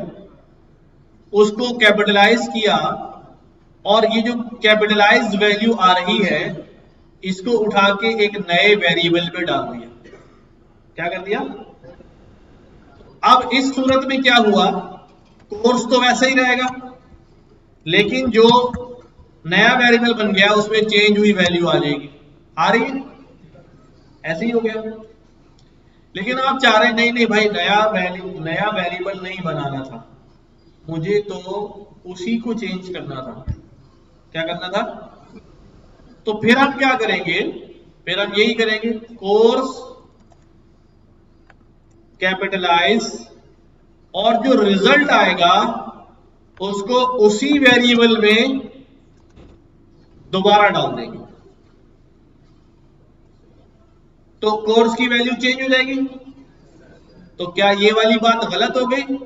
उसको कैपिटलाइज किया और ये जो कैपिटलाइज वैल्यू आ रही है इसको उठा के एक नए वेरिएबल पे डाल दिया। क्या कर दिया? अब इस सूरत में क्या हुआ, कोर्स तो वैसा ही रहेगा, लेकिन जो नया वेरिएबल बन गया उसमें चेंज हुई वैल्यू आ जाएगी। आ रही है? ऐसे ही हो गया। लेकिन आप चाह रहे नहीं नहीं भाई, नया वेरिएबल नहीं बनाना था मुझे, तो उसी को चेंज करना था। क्या करना था? तो फिर हम क्या करेंगे? फिर हम यही करेंगे, कोर्स कैपिटलाइज, और जो रिजल्ट आएगा उसको उसी वेरिएबल में दोबारा डाल देंगे, तो कोर्स की वैल्यू चेंज हो जाएगी। तो क्या ये वाली बात गलत हो गई?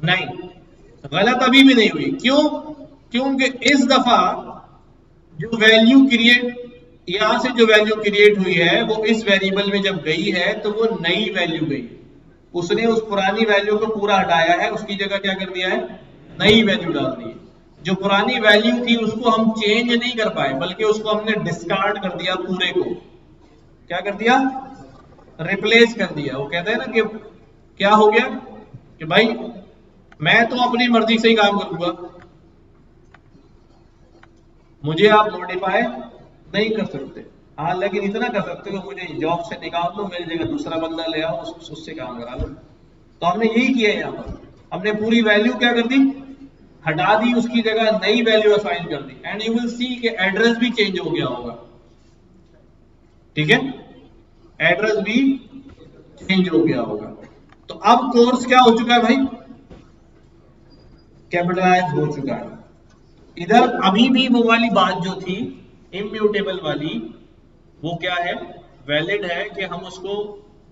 नहीं, गलत अभी भी नहीं हुई। क्यों? क्योंकि इस दफा जो वैल्यू क्रिएट, यहां से जो वैल्यू क्रिएट हुई है वो इस वेरिएबल में जब गई है तो वो नई वैल्यू गई। उसने उस पुरानी वैल्यू को पूरा हटाया है, उसकी जगह क्या कर दिया है? नई वैल्यू डाल दी है। जो पुरानी वैल्यू थी उसको हम चेंज नहीं कर पाए, बल्कि उसको हमने डिस्कार्ड कर दिया पूरे को। क्या कर दिया? रिप्लेस कर दिया। वो कहते हैं ना कि क्या हो गया कि भाई मैं तो अपनी मर्जी से ही काम करूंगा, मुझे आप मॉडिफाई नहीं कर सकते। हाँ, लेकिन इतना कर सकते हो, मुझे जॉब से निकाल दो, मेरी जगह दूसरा बंदा ले आओ, उससे काम करा लो। तो हमने यही किया है। यहाँ पर हमने पूरी वैल्यू क्या कर दी? हटा दी, उसकी जगह नई वैल्यू असाइन कर दी। एंड यू विल सी कि एड्रेस भी चेंज हो गया होगा। ठीक है, एड्रेस भी चेंज हो गया होगा। तो अब कोर्स क्या हो चुका है भाई? कैपिटलाइज हो चुका है। इधर अभी भी वो वाली बात जो थी इम्यूटेबल वाली, वो क्या है? वैलिड है कि हम उसको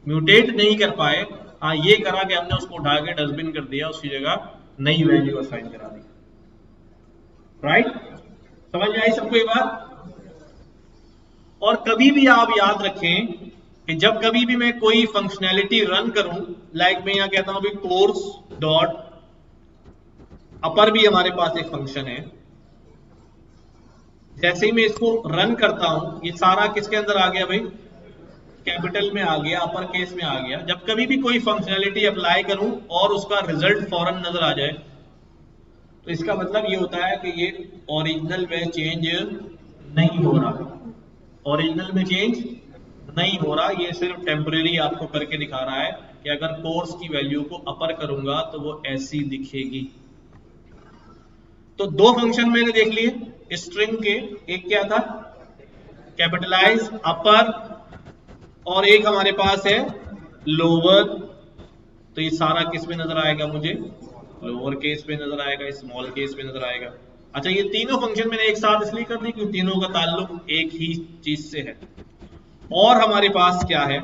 म्यूटेट नहीं कर पाए। हाँ, ये करा कि हमने उसको उठा के डस्टबिन कर दिया, उसकी जगह नई वैल्यू असाइन करा दी। राइट? समझ में आई सबको ये बात? और कभी भी आप याद रखें कि जब कभी भी मैं कोई फंक्शनैलिटी रन करूं, लाइक मैं यहां कहता हूं भी कोर्स डॉट अपर भी हमारे पास एक फंक्शन है। जैसे ही मैं इसको रन करता हूं, ये सारा किसके अंदर आ गया भाई? कैपिटल में आ गया, अपर केस में आ गया। जब कभी भी कोई फंक्शनैलिटी अप्लाई करूं और उसका रिजल्ट फौरन नजर आ जाए, तो इसका मतलब ये होता है कि ये ओरिजिनल में चेंज नहीं हो रहा। ओरिजिनल में चेंज नहीं हो रहा, ये सिर्फ टेम्परेरी आपको करके दिखा रहा है कि अगर कोर्स की वैल्यू को अपर करूंगा तो वो ऐसी दिखेगी। तो दो फंक्शन मैंने देख लिए स्ट्रिंग के, एक क्या था? कैपिटलाइज अपर, और एक हमारे पास है लोअर। तो ये सारा किस में नजर आएगा? मुझे लोअर केस में नजर आएगा, स्मॉल केस में नजर आएगा। अच्छा, ये तीनों फंक्शन मैंने एक साथ इसलिए कर दी क्योंकि तीनों का ताल्लुक एक ही चीज से है। और हमारे पास क्या है?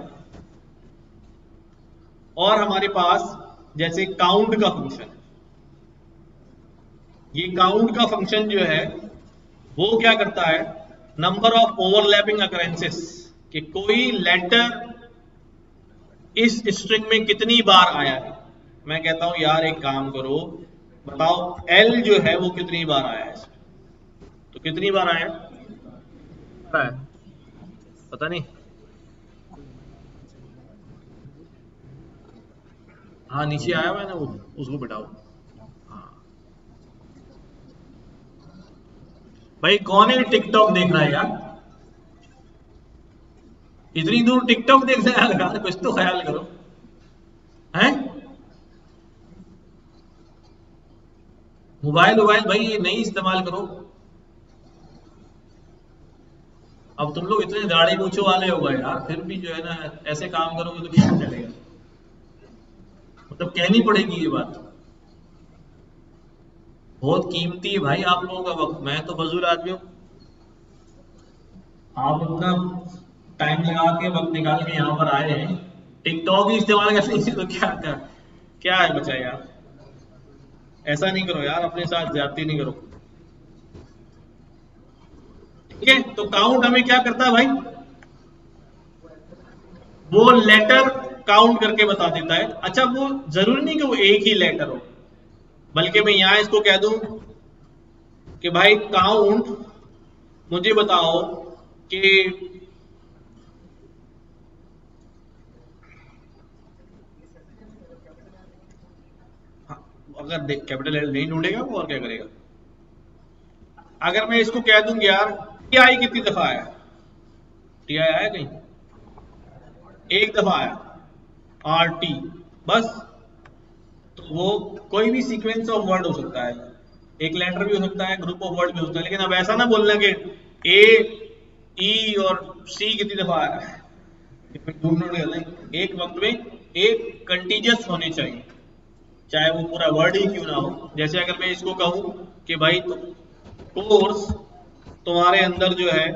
और हमारे पास जैसे काउंट का फंक्शन, ये काउंट का फंक्शन जो है वो क्या करता है? नंबर ऑफ ओवरलैपिंग अकरेंसेस, कि कोई लेटर इस स्ट्रिंग में कितनी बार आया है। मैं कहता हूं यार एक काम करो, बताओ एल जो है वो कितनी बार आया है इसमें? तो कितनी बार आया है? पता नहीं। हाँ, नीचे आया हुआ है ना, वो उसको बिठाओ। हाँ भाई, कौन है टिकटॉक देख रहा है यार? इतनी दूर टिकटॉक देखने आ लगा, कुछ तो ख्याल करो। हैं? मोबाइल भाई ये नहीं इस्तेमाल करो। अब तुम लोग इतने दाढ़ी मूछों वाले हो गए यार, फिर भी जो है ना ऐसे काम करोगे तो क्या चलेगा? मतलब कहनी पड़ेगी ये बात। बहुत कीमती है भाई आप लोगों का वक्त, मैं तो फजूल आदमी हूँ। आप अपना टाइम लगा के वक्त निकाल के यहाँ पर आए हैं, टिकटॉक ही इस्तेमाल करने से तो क्या है बचा यार? ऐसा नहीं करो यार, अपने साथ ज्यादती नहीं करो। ठीक है, तो काउंट हमें क्या करता है भाई? वो लेटर काउंट करके बता देता है। अच्छा, वो जरूरी नहीं कि वो एक ही लेटर हो, बल्कि मैं यहां इसको कह दूं कि भाई काउंट, मुझे बताओ कि अगर कैपिटल एल नहीं ढूंढेगा वो और क्या करेगा। अगर मैं इसको कह दूंगी यार टी आई कितनी दफा आया, टी आई आया कहीं, एक दफा आया, आर टी, बस। तो वो कोई भी सीक्वेंस ऑफ वर्ड हो सकता है, एक लेटर भी हो सकता है, ग्रुप ऑफ वर्ड भी हो सकता है, लेकिन अब ऐसा ना बोलना कि ए ई और सी कितनी दफा आया, एक वक्त में एक कंटीजियस होने चाहिए, चाहे वो पूरा वर्ड ही क्यों ना हो। जैसे अगर मैं इसको कहूं कि भाई तो कोर्स तुम्हारे अंदर जो है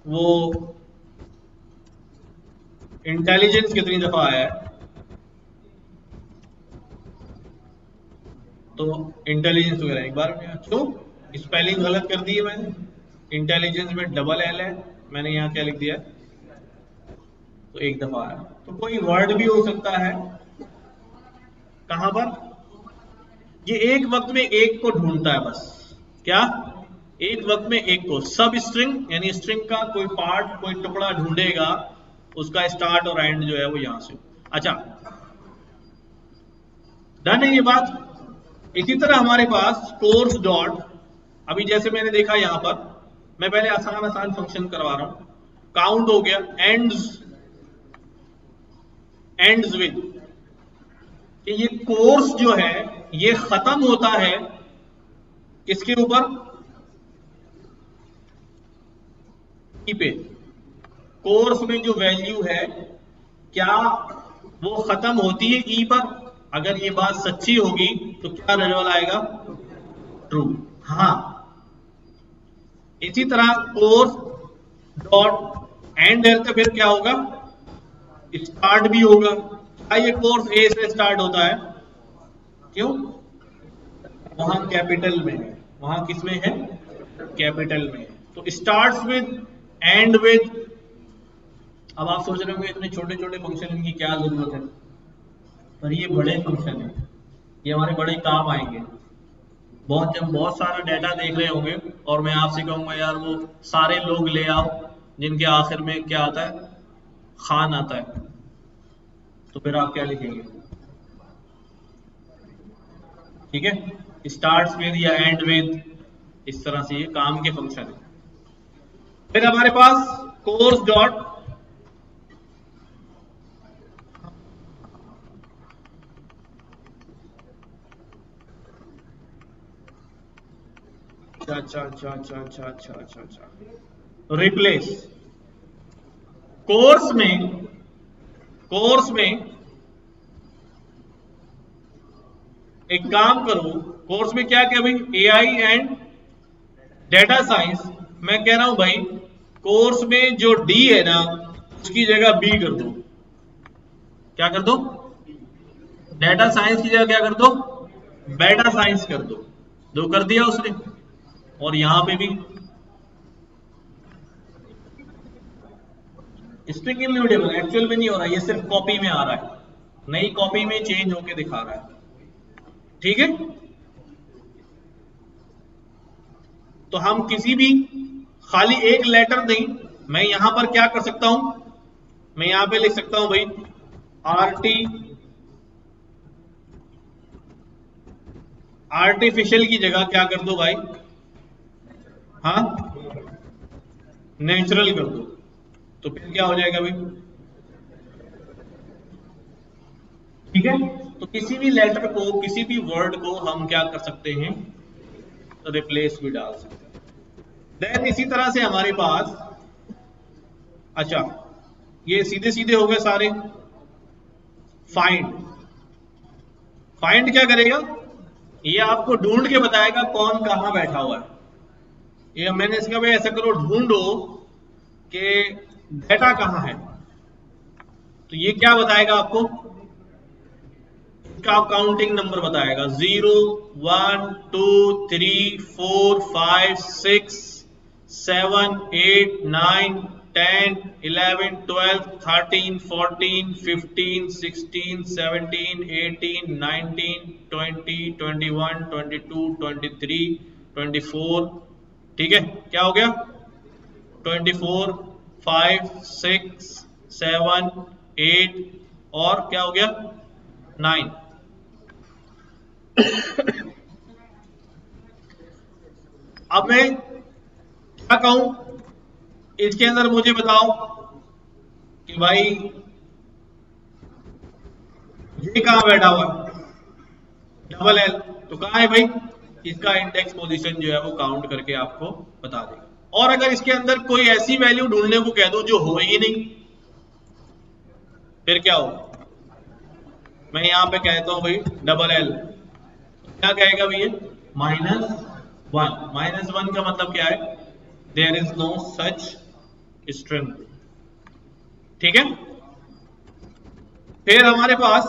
वो इंटेलिजेंस कितनी दफा आया है, तो इंटेलिजेंस वगैरह एक बार में, क्यों स्पेलिंग गलत कर दी है मैंने, इंटेलिजेंस में डबल एल है, मैंने यहाँ क्या लिख दिया है, तो एक दफा आया। तो कोई वर्ड भी हो सकता है, कहां पर, ये एक वक्त में एक को ढूंढता है बस, क्या एक वक्त में एक को, सब स्ट्रिंग यानी स्ट्रिंग का कोई पार्ट, कोई टुकड़ा ढूंढेगा, उसका स्टार्ट और एंड जो है वो यहां से। अच्छा डन है ये बात। इसी तरह हमारे पास कोर्स डॉट, अभी जैसे मैंने देखा यहां पर, मैं पहले आसान आसान फंक्शन करवा रहा हूं, काउंट हो गया, एंड्स विद, कि ये कोर्स जो है ये खत्म होता है किसके ऊपर, ई पे। कोर्स में जो वैल्यू है क्या वो खत्म होती है ई पर, अगर ये बात सच्ची होगी तो क्या रिजल्ट आएगा, ट्रू। हाँ इसी तरह कोर्स डॉट एंड है तो फिर क्या होगा, स्टार्ट भी होगा। क्या ये कोर्स ए से स्टार्ट होता है, क्यों, वहां कैपिटल में है, वहां किसमें है, कैपिटल में है, तो स्टार्ट्स विद, एंड विद। अब आप सोच रहे होंगे इतने छोटे छोटे फंक्शन इनकी क्या जरूरत है, पर ये बड़े फंक्शन है, ये हमारे बड़े काम आएंगे। बहुत जब बहुत सारा डाटा देख रहे होंगे और मैं आपसे कहूंगा यार वो सारे लोग ले आओ जिनके आखिर में क्या आता है, खान आता है, तो फिर आप क्या लिखेंगे, ठीक है, स्टार्ट्स विद या एंड विद, इस तरह से ये काम के फंक्शन है। फिर हमारे पास कोर्स डॉट, अच्छा रिप्लेस। कोर्स में एक काम करो, कोर्स में क्या क्या भाई, एआई एंड डेटा साइंस, मैं कह रहा हूं भाई कोर्स में जो डी है ना उसकी जगह बी कर दो, क्या कर दो, डेटा साइंस की जगह क्या कर दो, बेटा साइंस कर दो कर दिया उसने। और यहां पे भी स्ट्रिंग इम्यूटेबल एक्चुअल में नहीं हो रहा, ये सिर्फ कॉपी में आ रहा है, नई कॉपी में चेंज होके दिखा रहा है, ठीक है। तो हम किसी भी खाली एक लेटर नहीं, मैं यहां पर क्या कर सकता हूं, मैं यहां पे लिख सकता हूं भाई आर्टिफिशियल की जगह क्या कर दो भाई, हाँ नेचुरल कर दो, तो फिर क्या हो जाएगा भाई, ठीक है। तो किसी भी लेटर को, किसी भी वर्ड को हम क्या कर सकते हैं, रिप्लेस भी डाल सकते हैं। देन इसी तरह से हमारे पास, अच्छा ये सीधे सीधे हो गए सारे। फाइंड क्या करेगा, ये आपको ढूंढ के बताएगा कौन कहां बैठा हुआ है। ये मैंने इसका भाई ऐसा करो ढूंढो कि डेटा कहां है, तो ये क्या बताएगा आपको, इसका काउंटिंग नंबर बताएगा, 0 1 2 3 4 5 6 7 8 9 10, 11, 12, 13, 14, 15, 16, 17, 18, 19, 20, 21, 22, 23, 24, ठीक है, क्या हो गया 24, 5, 6, 7, 8 और क्या हो गया 9। अब मैं क्या कहूं इसके अंदर, मुझे बताओ कि भाई ये कहां बैठा हुआ है, डबल एल, तो कहां है भाई, इसका इंडेक्स पोजीशन जो है वो काउंट करके आपको बता देगा। और अगर इसके अंदर कोई ऐसी वैल्यू ढूंढने को कह दो जो हो ही नहीं, फिर क्या होगा, मैं यहां पे कहता हूं भाई डबल एल, क्या कहेगा भैया -1। -1 का मतलब क्या है, there is no such string, ठीक है। फिर हमारे पास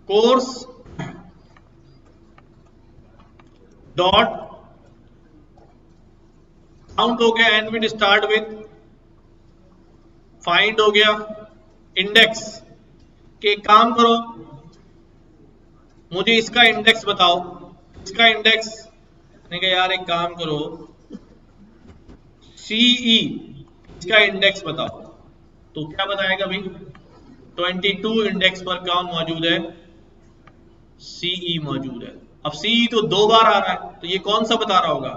कोर्स डॉट काउंट हो गया, and with start with find हो गया, इंडेक्स के काम करो, मुझे इसका इंडेक्स बताओ, इसका इंडेक्स, मैंने कहा यार एक काम करो सीई, इसका इंडेक्स बताओ, तो क्या बताएगा भाई 22 इंडेक्स पर कौन मौजूद है, सीई मौजूद है। अब सीई तो 2 बार आ रहा है, तो ये कौन सा बता रहा होगा,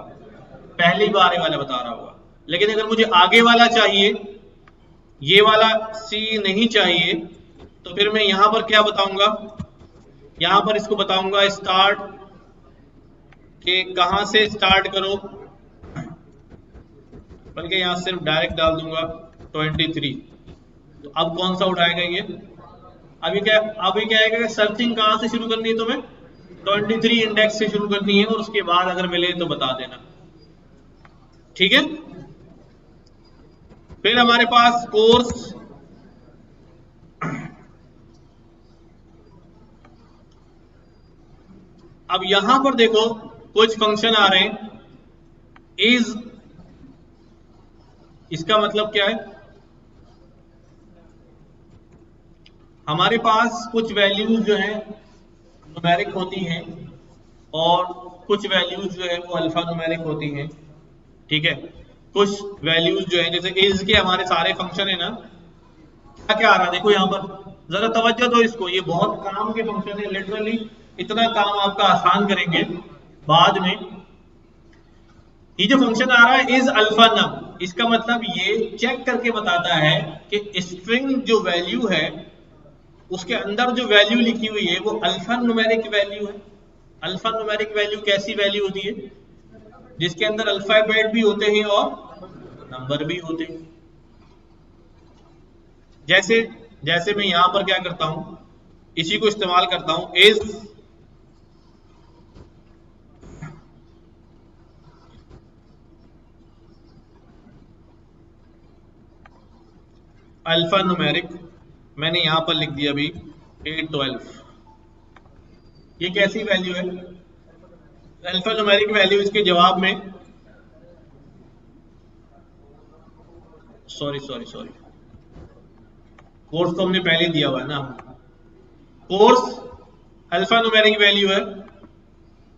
पहली बार वाला बता रहा होगा। लेकिन अगर मुझे आगे वाला चाहिए, ये वाला सी नहीं चाहिए, तो फिर मैं यहां पर क्या बताऊंगा, यहां पर इसको बताऊंगा स्टार्ट के कहां से स्टार्ट करो, बल्कि यहां सिर्फ डायरेक्ट डाल दूंगा 23। तो अब कौन सा उठाएगा ये, अभी क्या है, सर्चिंग कहां से शुरू करनी है तुम्हें, 23 इंडेक्स से शुरू करनी है, और उसके बाद अगर मिले तो बता देना, ठीक है। फिर हमारे पास कोर्स अब यहां पर देखो कुछ फंक्शन आ रहे हैं, इज, इसका मतलब क्या है, हमारे पास कुछ वैल्यूज जो है न्यूमेरिक होती हैं और कुछ वैल्यूज जो है वो अल्फा न्यूमेरिक होती हैं, ठीक है। कुछ वैल्यूज जो है जैसे इज के हमारे सारे फंक्शन है ना, क्या क्या आ रहा है देखो यहां पर, जरा तवज्जो दो इसको, ये बहुत काम के फंक्शन है, लिटरली इतना काम आपका आसान करेंगे बाद में। ये जो फंक्शन आ रहा है इज अल्फा नम, इसका मतलब ये चेक करके बताता है कि स्ट्रिंग जो वैल्यू है उसके अंदर जो वैल्यू लिखी हुई है वो अल्फा न्यूमेरिक वैल्यू है। अल्फा न्यूमेरिक वैल्यू कैसी वैल्यू होती है, जिसके अंदर अल्फाबेट भी होते हैं और नंबर भी होते हैं। जैसे जैसे मैं यहां पर क्या करता हूं, इसी को इस्तेमाल करता हूं, इज अल्फा न्यूमेरिक, मैंने यहां पर लिख दिया अभी 812, ये कैसी वैल्यू है, अल्फा न्यूमेरिक वैल्यू, इसके जवाब में सॉरी कोर्स तो हमने पहले दिया हुआ है ना, कोर्स अल्फा न्यूमेरिक वैल्यू है,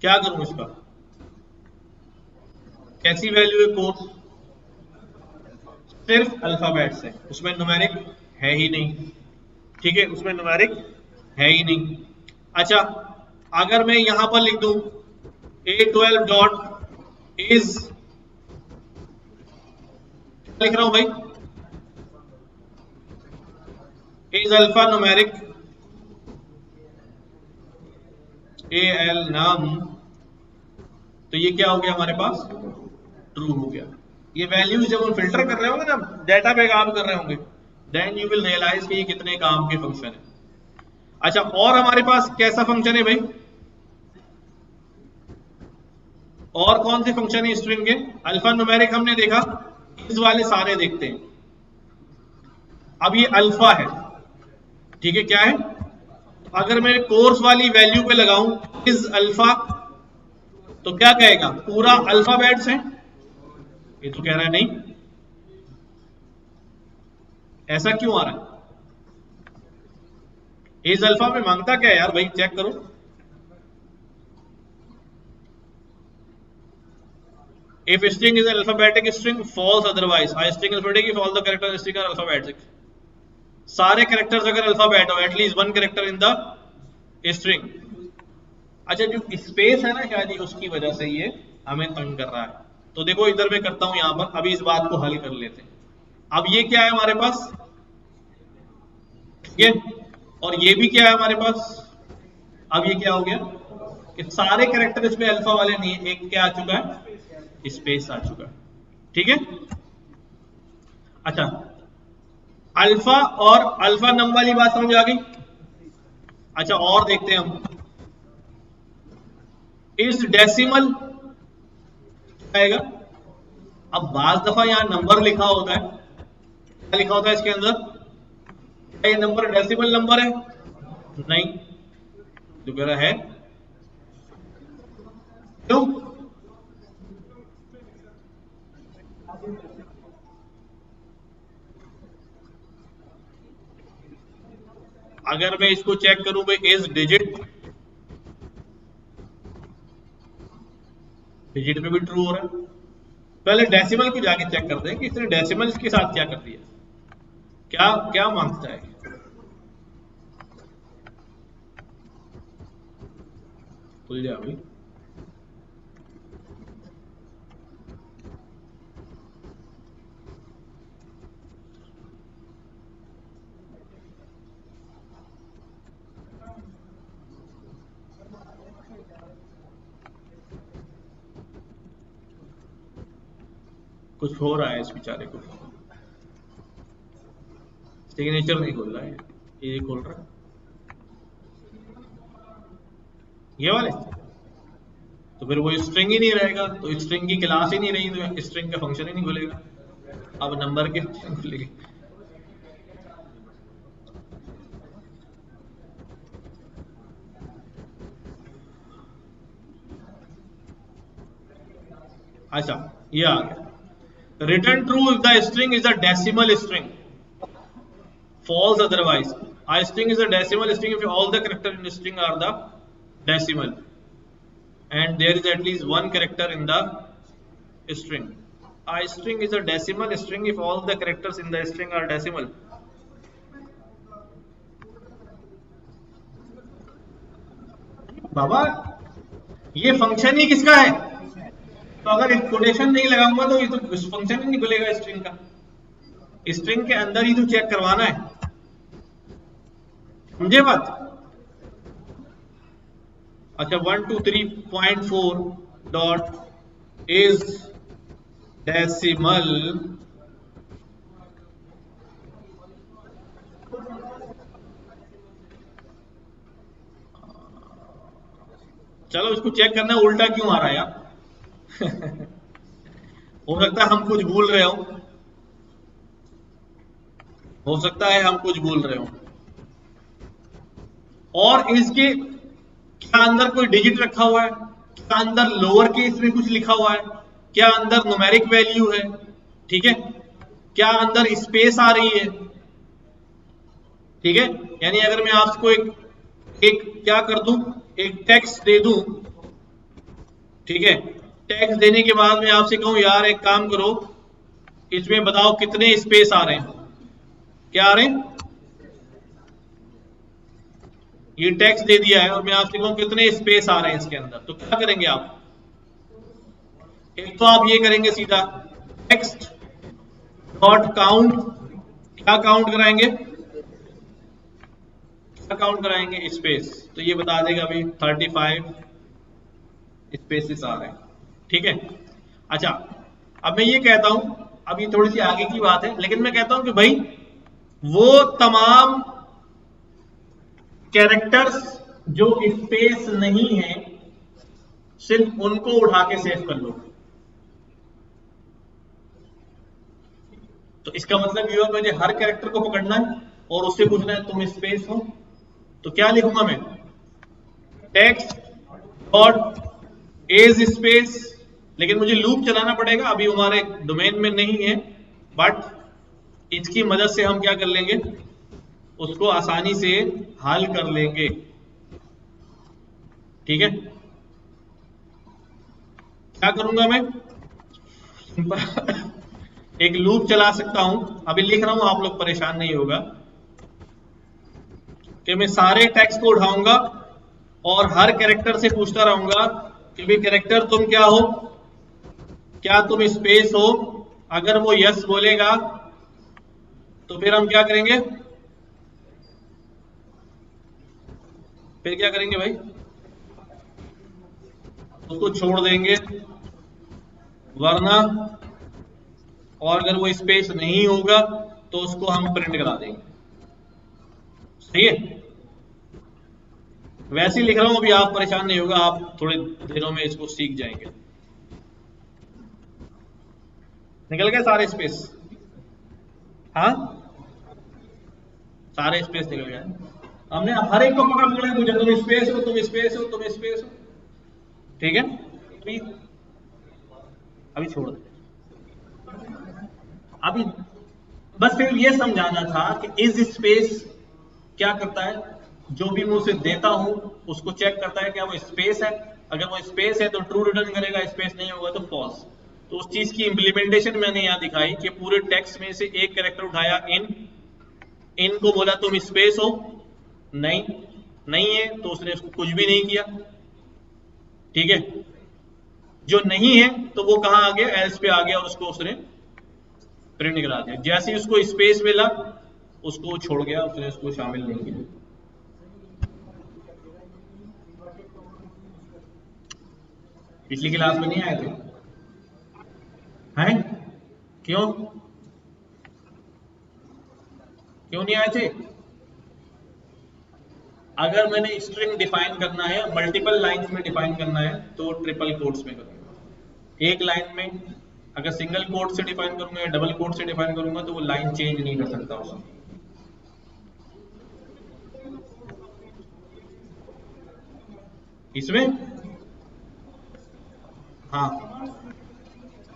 क्या करूं इसका, कैसी वैल्यू है कोर्स, सिर्फ अल्फाबेट्स है, उसमें न्यूमेरिक है ही नहीं, ठीक है, उसमें न्यूमेरिक है ही नहीं। अच्छा अगर मैं यहां पर लिख दूं A12 डॉट इज, लिख रहा हूं भाई, इज अल्फा न्यूमेरिक AL नम, तो ये क्या हो गया हमारे पास, ट्रू हो गया। ये वैल्यूज जब हम फिल्टर कर रहे होंगे ना, डाटा पे काम कर रहे होंगे, देन यू विल रियलाइज कि ये कितने काम के फंक्शन है। अच्छा और हमारे पास कैसा फंक्शन है भाई, और कौन से फंक्शन है स्ट्रिंग के, अल्फा न्यूमेरिक हमने देखा, इस वाले सारे देखते हैं। अब ये अल्फा है, ठीक है, क्या है, अगर मैं कोर्स वाली वैल्यू पे लगाऊं इज अल्फा, तो क्या कहेगा, पूरा अल्फाबेट्स है, ये तो कह रहा है नहीं, ऐसा क्यों आ रहा है? एज अल्फा में मांगता क्या है यार भाई, चेक करो। If string is an alphabetic string, false otherwise. A string is alphabetic if all the characters in the string are alphabetic. सारे characters अगर alphabet हो, at least one character in the string. अच्छा, जो space है ना शायद उसकी वजह से ये हमें तंग कर रहा है। तो देखो इधर मैं करता हूं यहां पर, अभी इस बात को हल कर लेते हैं। अब ये क्या है हमारे पास, ठीक है, और ये भी क्या है हमारे पास। अब ये क्या हो गया कि सारे कैरेक्टर इसमें अल्फा वाले नहीं है, एक क्या आ चुका है, स्पेस आ चुका है, ठीक है। अच्छा, अल्फा और अल्फा नम वाली बात समझ आ गई। अच्छा, और देखते हैं हम, इस डेसिमल आएगा। अब बाज दफा यहां नंबर लिखा होता है, क्या लिखा होता है इसके अंदर, क्या ये नंबर डेसिमल नंबर है? नहीं, दोबारा है, क्यों? अगर मैं इसको चेक करूं भाई, इज डिजिट, डिजिट में भी ट्रू हो रहा है। पहले डेसिमल को जाके चेक करते हैं कि इसने डेसिमल के साथ क्या कर दिया, क्या क्या मांगता है। खुल जा भाई, कुछ हो रहा है इस बेचारे को, सिग्नेचर नहीं खोल रहा है, ये खोल रहा है ये वाले, तो फिर वो स्ट्रिंग ही नहीं रहेगा, तो स्ट्रिंग की क्लास ही नहीं रही, तो स्ट्रिंग का फंक्शन ही नहीं खुलेगा। अब नंबर के खुलेगी। अच्छा, ये आ गया, return true if the string is a decimal string, false otherwise. A string is a decimal string if all the characters in the string are the decimal and there is at least one character in the string. A string is a decimal string if all the characters in the string are decimal. बाबा, ये function ही किसका है? तो अगर quotation नहीं लगाऊंगा तो ये तो फंक्शन ही नहीं खुलेगा स्ट्रिंग का। स्ट्रिंग के अंदर ही तो चेक करवाना है, समझे बात? अच्छा, 123.4 डॉट इज डेसिमल, चलो इसको चेक करना है उल्टा क्यों आ रहा है यार। हो सकता है हम कुछ भूल रहे हो सकता है हम कुछ भूल रहे हो। और इसके क्या अंदर कोई डिजिट रखा हुआ है, क्या अंदर लोअर केस में कुछ लिखा हुआ है, क्या अंदर न्यूमेरिक वैल्यू है, ठीक है, क्या अंदर स्पेस आ रही है, ठीक है। यानी अगर मैं आपको एक क्या कर दूं, एक टेक्स्ट दे दूं, ठीक है, टेक्स्ट देने के बाद मैं आपसे कहूं यार एक काम करो, इसमें बताओ कितने स्पेस आ रहे हैं, क्या आ रहे हैं, ये टेक्स्ट दे दिया है और मैं आपसे कहूं कितने स्पेस आ रहे हैं इसके अंदर, तो क्या करेंगे आप? एक तो आप ये करेंगे सीधा टेक्स्ट डॉट काउंट, क्या काउंट कराएंगे, क्या काउंट कराएंगे, स्पेस, तो ये बता देगा भाई 35 स्पेसेस आ रहे हैं, ठीक है। अच्छा, अब मैं ये कहता हूं, अब ये थोड़ी सी आगे की बात है, लेकिन मैं कहता हूं कि भाई वो तमाम कैरेक्टर्स जो स्पेस नहीं है सिर्फ उनको उठा के सेव कर लो। तो इसका मतलब ये मुझे हर कैरेक्टर को पकड़ना है और उससे पूछना है तुम स्पेस हो, तो क्या लिखूंगा मैं, टेक्स्ट डॉट एज स्पेस लेकिन मुझे लूप चलाना पड़ेगा, अभी हमारे डोमेन में नहीं है, बट इसकी मदद से हम क्या कर लेंगे, उसको आसानी से हल कर लेंगे। ठीक है, क्या करूंगा मैं, एक लूप चला सकता हूं, अभी लिख रहा हूं, आप लोग परेशान नहीं होगा, कि मैं सारे टेक्स्ट को उठाऊंगा और हर कैरेक्टर से पूछता रहूंगा कि भाई कैरेक्टर तुम क्या हो, क्या तुम स्पेस हो, अगर वो यस बोलेगा तो फिर हम क्या करेंगे, फिर क्या करेंगे भाई, उसको छोड़ देंगे, वरना और अगर वो स्पेस नहीं होगा तो उसको हम प्रिंट करा देंगे। सही है, वैसे ही लिख रहा हूं, अभी आप परेशान नहीं होगा, आप थोड़े दिनों में इसको सीख जाएंगे। निकल गए सारे स्पेस, हाँ सारे स्पेस निकल गए, हमने हर एक को पकड़ पकड़ के पूछा, तुम स्पेस हो, तुम स्पेस हो, तुम स्पेस हो। ठीक है, अभी अभी छोड़ दे, अभी बस फिर ये समझाना था कि इज स्पेस क्या करता है, जो भी मैं उसे देता हूं उसको चेक करता है क्या वो स्पेस है, अगर वो स्पेस है तो ट्रू रिटर्न करेगा, स्पेस नहीं होगा तो फॉल्स। तो उस चीज की इंप्लीमेंटेशन मैंने यहां दिखाई कि पूरे टेक्स्ट में से एक कैरेक्टर उठाया, इन को बोला तुम स्पेस हो, नहीं नहीं है तो उसने उसको कुछ भी नहीं किया। ठीक है, जो नहीं है तो वो कहां आ गया, एल्स पे आ गया और उसको उसने प्रिंट करा दिया। जैसे ही उसको स्पेस मिला उसको छोड़ गया, उसने उसको शामिल नहीं किया। पिछली क्लास में नहीं आए थे हैं, क्यों क्यों नहीं आए थे, अगर मैंने स्ट्रिंग डिफाइन करना है, मल्टीपल लाइंस में डिफाइन करना है तो ट्रिपल कोट्स में करूंगा। एक लाइन में अगर सिंगल कोट से डिफाइन करूंगा या डबल कोट से डिफाइन करूंगा तो वो लाइन चेंज नहीं कर सकता उसमें। इसमें हाँ,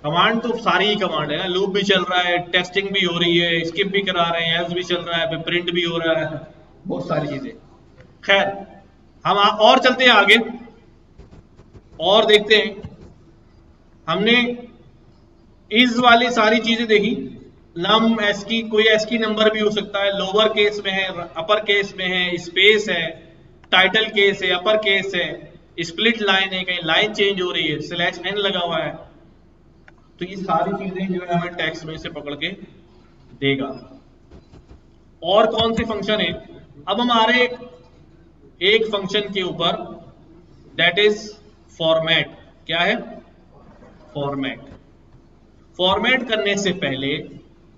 कमांड तो सारी ही कमांड है ना, लूप भी चल रहा है, टेस्टिंग भी हो रही है, स्किप भी करा रहे हैं, एल्स भी चल रहा है, प्रिंट भी हो रहा है, बहुत सारी चीजें। खैर हम और चलते हैं आगे और देखते हैं, हमने इस वाली सारी चीजें देखी, नम एस की, कोई एस की नंबर भी हो सकता है, लोअर केस में है, अपर केस में है, स्पेस है, टाइटल केस है, अपर केस है, स्प्लिट लाइन है, कहीं लाइन चेंज हो रही है, स्लैश एन लगा हुआ है। तो ये सारी चीजें जो है हमें टेक्स्ट में से पकड़ के देगा। और कौन से फंक्शन है, अब हमारे एक फंक्शन के ऊपर, दैट इज फॉर्मेट। क्या है, फॉर्मेट। फॉर्मेट करने से पहले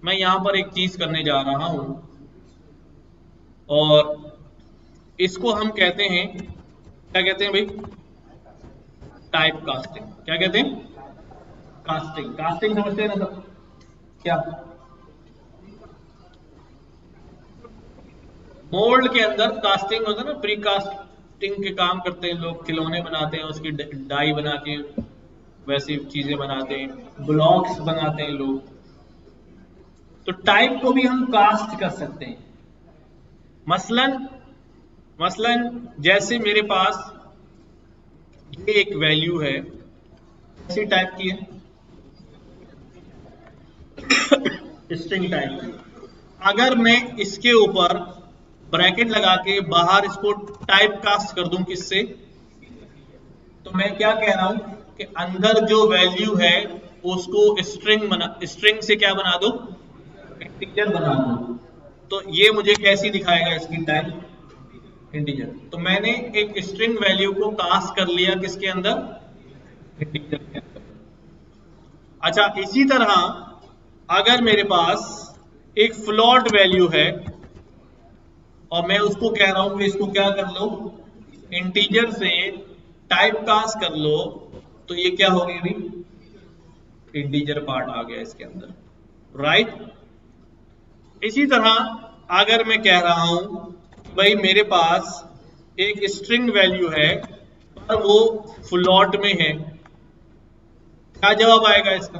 मैं यहां पर एक चीज करने जा रहा हूं और इसको हम कहते हैं, क्या कहते हैं भाई, टाइप कास्टिंग। क्या कहते हैं, कास्टिंग। कास्टिंग समझते हैं ना सब, क्या मोल्ड के अंदर कास्टिंग होता है ना, प्री कास्टिंग के काम करते हैं लोग, खिलौने बनाते हैं, उसकी डाई बना के वैसी चीजें बनाते हैं, ब्लॉक्स बनाते हैं लोग। तो टाइप को भी हम कास्ट कर सकते हैं। मसलन जैसे मेरे पास ये एक वैल्यू है, ऐसी टाइप की है, स्ट्रिंग टाइप की, अगर मैं इसके ऊपर ब्रैकेट लगा के बाहर इसको टाइप कास्ट कर दूं किससे, तो मैं क्या कह रहा हूं कि अंदर जो वैल्यू है उसको स्ट्रिंग से क्या बना दो, इंटीजर बना दो। तो ये मुझे कैसी दिखाएगा, इसकी टाइप इंटीजर। तो मैंने एक स्ट्रिंग वैल्यू को कास्ट कर लिया किसके अंदर, इंटीजर के अंदर। अच्छा, इसी तरह अगर मेरे पास एक फ्लोट वैल्यू है और मैं उसको कह रहा हूं कि इसको क्या कर लो, इंटीजर से टाइप कास्ट कर लो, तो ये क्या हो गई, इंटीजर पार्ट आ गया इसके अंदर, राइट। इसी तरह अगर मैं कह रहा हूं भाई मेरे पास एक स्ट्रिंग वैल्यू है पर वो फ्लोट में है, क्या जवाब आएगा इसका?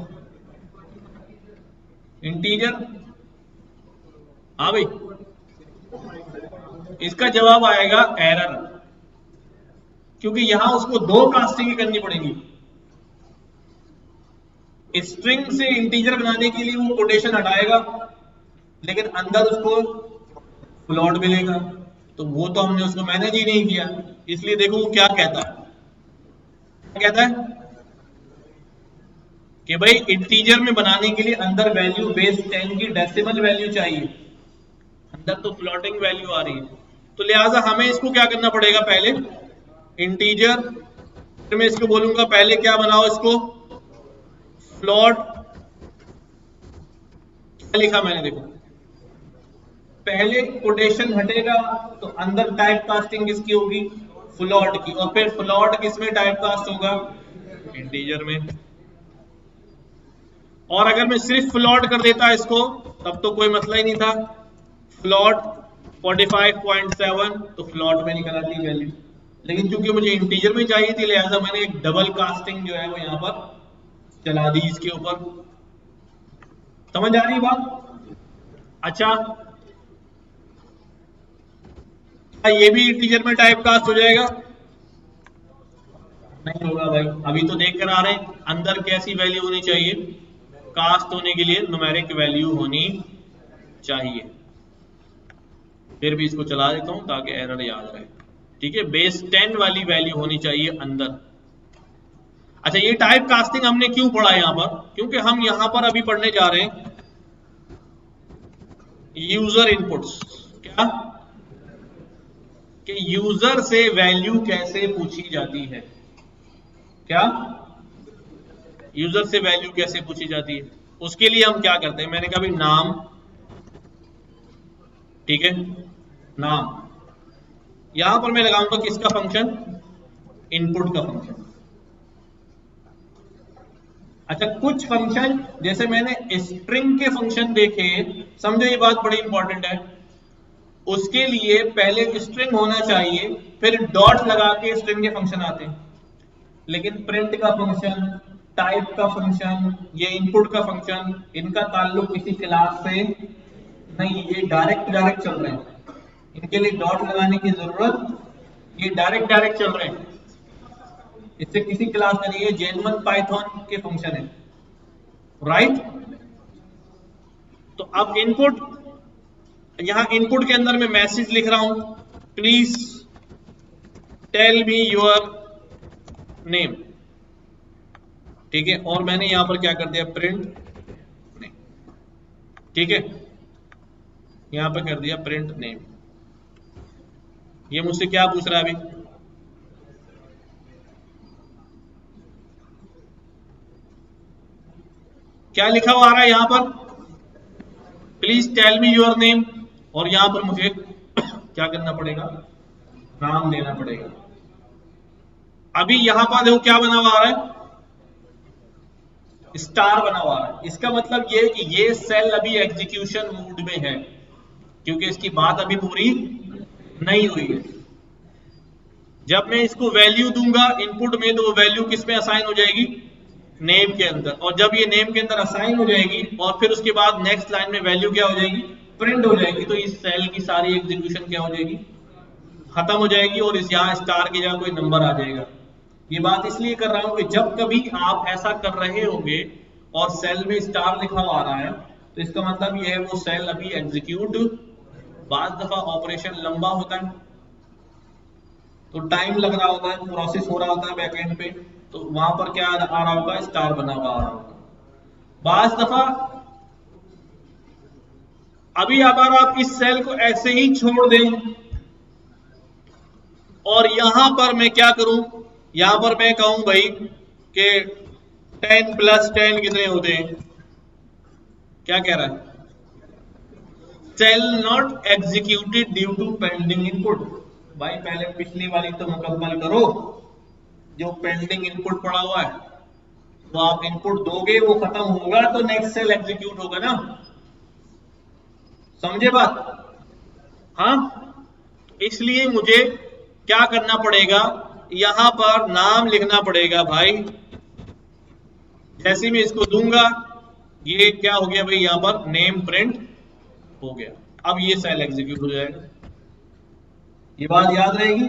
इंटीजर। हाँ भाई, इसका जवाब आएगा एरर, क्योंकि यहां उसको दो कास्टिंग करनी पड़ेगी। स्ट्रिंग से इंटीजर बनाने के लिए वो कोटेशन हटाएगा, लेकिन अंदर उसको फ्लोट मिलेगा, तो वो तो हमने उसको मैनेज ही नहीं किया। इसलिए देखो वो क्या कहता है, क्या कहता है कि भाई इंटीजर में बनाने के लिए अंदर वैल्यू बेस 10 की डेसिमल वैल्यू चाहिए, अंदर तो फ्लोटिंग वैल्यू आ रही है, तो लिहाजा हमें इसको क्या करना पड़ेगा, पहले इंटीजर, फिर मैं इसको बोलूंगा पहले क्या बनाओ, इसको फ्लोट। क्या लिखा मैंने, देखो पहले कोटेशन हटेगा तो अंदर टाइप कास्टिंग किसकी होगी, फ्लोट की, और फिर फ्लोट किसमें टाइप कास्ट होगा, इंटीजर में। और अगर मैं सिर्फ फ्लोट कर देता इसको तब तो कोई मसला ही नहीं था, फ्लोट 45.7 तो फ्लोट में निकल आती वैल्यू, लेकिन चूंकि मुझे इंटीजर में चाहिए थी लिहाजा मैंने एक डबल कास्टिंग जो है वो यहां पर चला दी इसके ऊपर। समझ आ रही बात? अच्छा, ये भी इंटीजर में टाइप कास्ट हो जाएगा? नहीं होगा भाई, अभी तो देख कर आ रहे हैं अंदर कैसी वैल्यू होनी चाहिए, कास्ट होने के लिए न्यूमेरिक वैल्यू होनी चाहिए। फिर भी इसको चला देता हूं ताकि एरर याद रहे, ठीक है, बेस 10 वाली वैल्यू होनी चाहिए अंदर। अच्छा, ये टाइप कास्टिंग हमने क्यों पढ़ा यहां पर, क्योंकि हम यहां पर अभी पढ़ने जा रहे हैं यूजर इनपुट्स। क्या कि यूजर से वैल्यू कैसे पूछी जाती है, क्या यूजर से वैल्यू कैसे पूछी जाती है, उसके लिए हम क्या करते हैं, मैंने कहा भाई नाम, ठीक है, नाम, यहां पर मैं लगाऊंगा किसका फंक्शन, इनपुट का फंक्शन। अच्छा, कुछ फंक्शन जैसे मैंने स्ट्रिंग के फंक्शन देखे, समझो ये बात बड़ी इंपॉर्टेंट है, उसके लिए पहले स्ट्रिंग होना चाहिए, फिर डॉट लगा के स्ट्रिंग के फंक्शन आते हैं, लेकिन प्रिंट का फंक्शन, टाइप का फंक्शन, ये इनपुट का फंक्शन, इनका ताल्लुक किसी क्लास से नहीं, ये डायरेक्ट चल रहे हैं, इनके लिए डॉट लगाने की जरूरत, ये डायरेक्ट चल रहे हैं, इससे किसी क्लास में नहीं है, जेन्युइन पाइथन के फंक्शन है, राइट। तो अब इनपुट, यहां इनपुट के अंदर मैं मैसेज लिख रहा हूं, please tell me your name, ठीक है, और मैंने यहां पर क्या कर दिया, प्रिंट नेम, ठीक है, यहां पर कर दिया प्रिंट नेम। ये मुझसे क्या पूछ रहा है अभी, क्या लिखा हुआ आ रहा है यहां पर, please tell me your name, और यहां पर मुझे क्या करना पड़ेगा, नाम देना पड़ेगा। अभी यहां पर देखो क्या बना हुआ आ रहा है, स्टार बना हुआ है, इसका मतलब ये कि ये सेल अभी एग्जीक्यूशन मोड में है, क्योंकि इसकी बात अभी पूरी नहीं हुई है। जब मैं इसको वैल्यू दूंगा इनपुट में तो वो वैल्यू किस में असाइन हो जाएगी, नेम के अंदर, और जब ये नेम के अंदर असाइन हो जाएगी और फिर उसके बाद नेक्स्ट लाइन में वैल्यू क्या हो जाएगी, प्रिंट हो जाएगी, तो इस सेल की सारी एग्जीक्यूशन क्या हो जाएगी, खत्म हो जाएगी, और इस यहाँ स्टार की जगह कोई नंबर आ जाएगा। ये बात इसलिए कर रहा हूं कि जब कभी आप ऐसा कर रहे होंगे और सेल में स्टार लिखा हुआ आ रहा है, तो इसका मतलब ये है वो सेल अभी एग्जीक्यूट, बाज दफा ऑपरेशन लंबा होता है तो टाइम लग रहा होता है, प्रोसेस हो रहा होता है बैकएंड पे, तो वहां पर क्या आ रहा होगा, स्टार बना हुआ आ रहा होगा। बाज दफा अभी अगर आप इस सेल को ऐसे ही छोड़ दें और यहां पर मैं क्या करूं, यहां पर मैं कहूं भाई कि 10 + 10 कितने होते हैं, क्या कह रहा है, cell not executed due to pending input. भाई पहले पिछली वाली तो मुकम्मल करो, जो पेंडिंग इनपुट पड़ा हुआ है, तो आप इनपुट दोगे वो खत्म होगा तो नेक्स्ट सेल एग्जीक्यूट होगा ना, समझे बात? हाँ, इसलिए मुझे क्या करना पड़ेगा, यहां पर नाम लिखना पड़ेगा भाई, जैसे मैं इसको दूंगा ये क्या हो गया भाई, यहां पर नेम प्रिंट हो गया। अब ये सेल एग्जीक्यूट हो जाएगा। ये बात याद रहेगी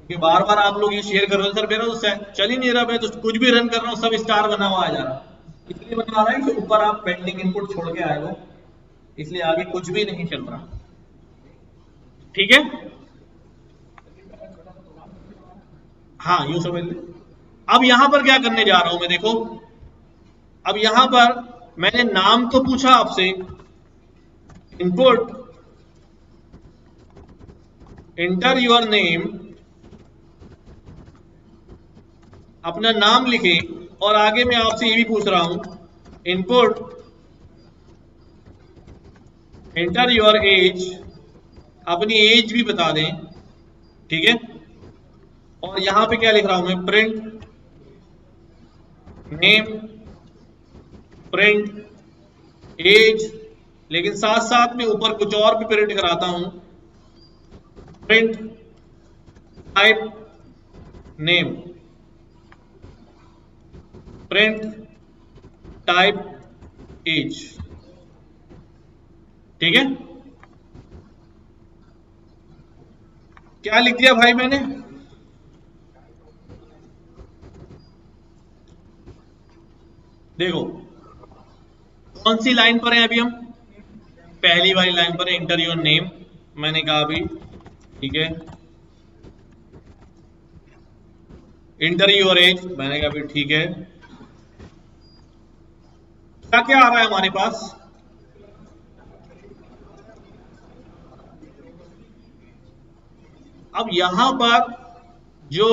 कि बार बार आप लोग ये शेयर कर रहे हो सर मेरा तो चल ही नहीं रहा, मैं तो कुछ भी रन कर रहा हूँ सब स्टार बना हुआ आ जा रहा, इसलिए बना रहा है कि ऊपर आप पेंडिंग इनपुट छोड़ के आए हो, इसलिए आगे कुछ भी नहीं चल रहा। ठीक है, हाँ यूं समझ लो। अब यहां पर क्या करने जा रहा हूं मैं, देखो अब यहां पर मैंने नाम तो पूछा आपसे, इनपुट एंटर योर नेम, अपना नाम लिखे, और आगे मैं आपसे ये भी पूछ रहा हूं इनपुट एंटर योर एज, अपनी एज भी बता दें। ठीक है, और यहां पे क्या लिख रहा हूं मैं, प्रिंट नेम प्रिंट एज, लेकिन साथ साथ में ऊपर कुछ और भी प्रिंट कराता हूं, print type name print type age. ठीक है, क्या लिख दिया भाई मैंने, देखो कौन सी लाइन पर है अभी हम, पहली वाली लाइन पर, एंटर योर नेम, मैंने कहा अभी ठीक है, एंटर योर एज, मैंने कहा अभी ठीक है। क्या क्या आ रहा है हमारे पास, अब यहां पर जो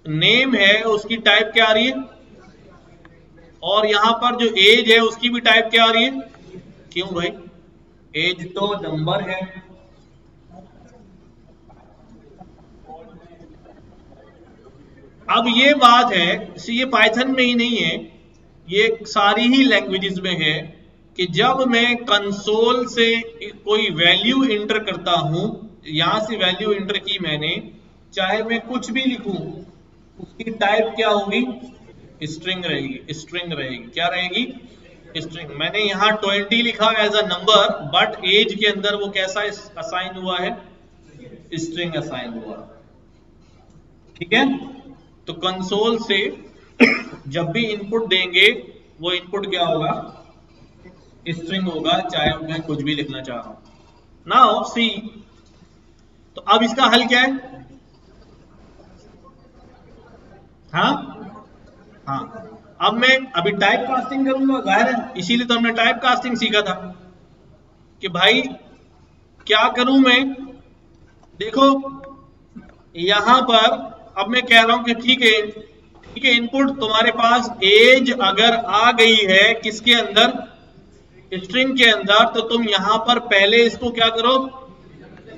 नेम है उसकी टाइप क्या आ रही है, और यहां पर जो एज है उसकी भी टाइप क्या आ रही है, क्यों भाई, एज तो नंबर है। अब ये बात है, ये पाइथन में ही नहीं है, ये सारी ही लैंग्वेजेस में है कि जब मैं कंसोल से कोई वैल्यू इंटर करता हूं, यहां से वैल्यू इंटर की मैंने, चाहे मैं कुछ भी लिखूं उसकी टाइप क्या होगी, स्ट्रिंग रहेगी, स्ट्रिंग रहेगी, क्या रहेगी, स्ट्रिंग। मैंने यहां 20 लिखा age a number, but age के अंदर वो कैसा असाइन हुआ है, स्ट्रिंग असाइन हुआ। ठीक है, तो कंसोल से जब भी इनपुट देंगे वो इनपुट क्या होगा, स्ट्रिंग होगा, चाहे मैं कुछ भी लिखना चाह रहा हूं। नाउ सी, तो अब इसका हल क्या है, हाँ हाँ, अब मैं अभी टाइप कास्टिंग करूंगा, जाहिर है, इसीलिए तो हमने टाइप कास्टिंग सीखा था कि भाई क्या करूं मैं। देखो यहां पर अब मैं कह रहा हूं कि ठीक है इनपुट तुम्हारे पास एज अगर आ गई है किसके अंदर, स्ट्रिंग के अंदर, तो तुम यहां पर पहले इसको क्या करो,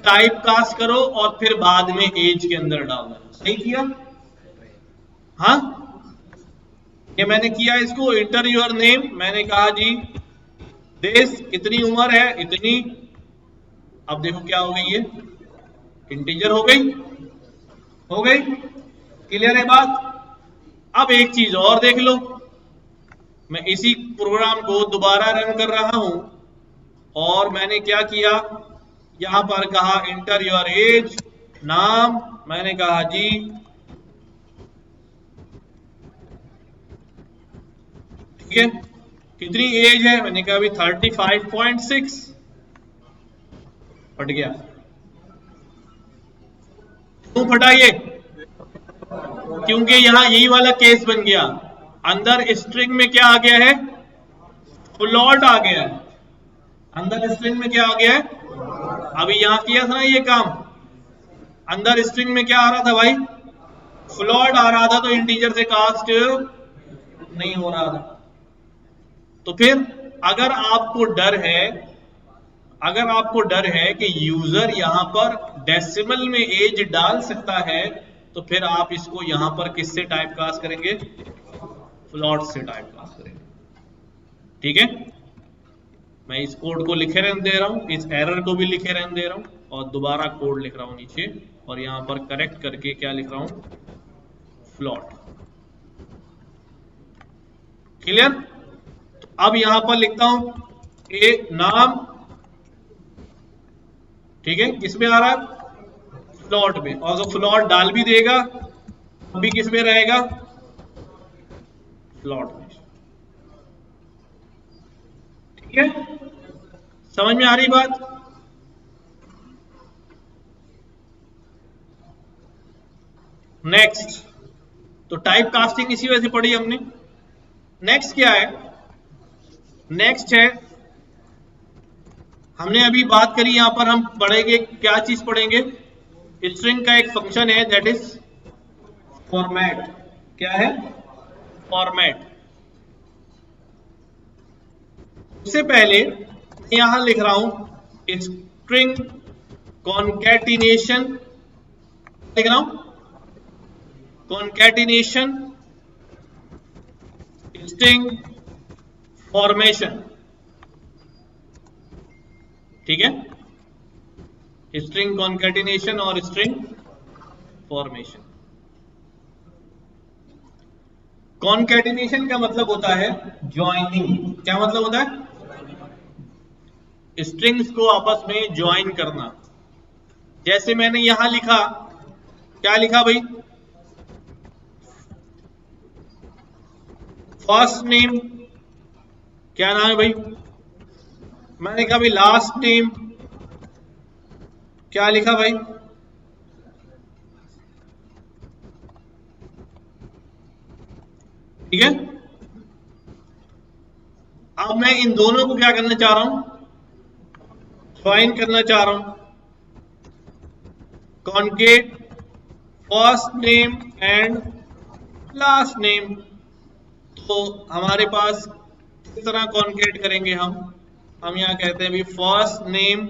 टाइप कास्ट करो, और फिर बाद में एज के अंदर डालो। सही किया, हाँ ये मैंने किया, इसको इंटर योर नेम, मैंने कहा जी देश, कितनी उम्र है इतनी, अब देखो क्या हो गई, ये इंटीजर हो गई, हो गई, क्लियर है बात। अब एक चीज और देख लो, मैं इसी प्रोग्राम को दोबारा रन कर रहा हूं, और मैंने क्या किया, यहां पर कहा इंटर योर एज, नाम मैंने कहा जी ठीक है, कितनी एज है, मैंने कहा अभी 35.6, फट गया, क्यों फटा ये, क्योंकि यहां यही वाला केस बन गया, अंदर स्ट्रिंग में क्या आ गया है, फ्लोट आ गया है, अंदर स्ट्रिंग में क्या आ गया है, अभी यहां किया था ना ये काम, अंदर स्ट्रिंग में क्या आ रहा था भाई, फ्लोट आ रहा था, तो इंटीजर से कास्ट नहीं हो रहा था। तो फिर अगर आपको डर है, अगर आपको डर है कि यूजर यहां पर डेसिमल में एज डाल सकता है, तो फिर आप इसको यहां पर किससे टाइप कास्ट करेंगे, फ्लोट से टाइप कास्ट करेंगे। ठीक है, मैं इस कोड को लिखे रहने दे रहा हूं, इस एरर को भी लिखे रहने दे रहा हूं, और दोबारा कोड लिख रहा हूं नीचे, और यहां पर करेक्ट करके क्या लिख रहा हूं, फ्लोट। क्लियर? अब यहां पर लिखता हूं ए नाम, ठीक है, किसमें आ रहा है? फ्लोट में। और अगर फ्लोट डाल भी देगा अभी किस में रहेगा? फ्लोट में। ठीक है, समझ में आ रही बात? नेक्स्ट, तो टाइप कास्टिंग इसी वजह से पढ़ी हमने। नेक्स्ट क्या है? नेक्स्ट है, हमने अभी बात करी, यहां पर हम पढ़ेंगे क्या चीज पढ़ेंगे? स्ट्रिंग का एक फंक्शन है दैट इज फॉर्मेट। क्या है? फॉर्मेट। उससे पहले यहां लिख रहा हूं स्ट्रिंग कॉन्कैटिनेशन, लिख रहा हूं कॉन्कैटिनेशन स्ट्रिंग फॉर्मेशन। ठीक है, स्ट्रिंग कॉन्कैटिनेशन और स्ट्रिंग फॉर्मेशन। कॉन्कैटिनेशन का मतलब होता है ज्वाइनिंग। क्या मतलब होता है? स्ट्रिंग्स को आपस में ज्वाइन करना। जैसे मैंने यहां लिखा, क्या लिखा भाई? फर्स्ट नेम, क्या नाम है भाई? मैंने लिखा भाई लास्ट नेम, क्या लिखा भाई? ठीक है, अब मैं इन दोनों को क्या करना चाह रहा हूं? ज्वाइन करना चाह रहा हूं। Concat first name and last name. तो हमारे पास किस तरह कॉन्केट करेंगे हम यहां कहते हैं भी first name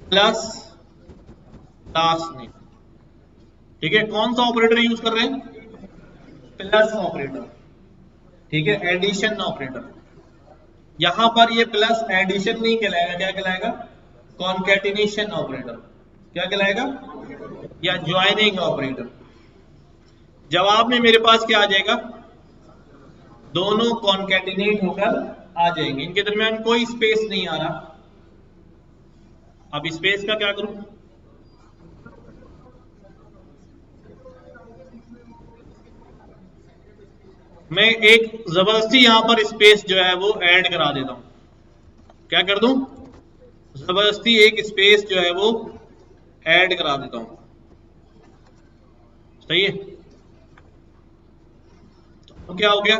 plus last name. ठीक है, कौन सा ऑपरेटर यूज कर रहे हैं? Plus operator. ठीक है, एडिशन ऑपरेटर। यहां पर ये प्लस एडिशन नहीं कहलाएगा, क्या कहलाएगा? Concatenation operator. क्या कहलाएगा? या ज्वाइनिंग ऑपरेटर। जवाब में मेरे पास क्या आ जाएगा? दोनों कॉन्कैटिनेट होकर आ जाएंगे, इनके दरमियान कोई स्पेस नहीं आ रहा। अब स्पेस का क्या करूं? मैं एक जबरदस्ती यहां पर स्पेस जो है वो ऐड करा देता हूं। क्या कर दूं? जबरदस्ती एक स्पेस जो है वो ऐड करा देता हूं। सही है, तो क्या हो गया?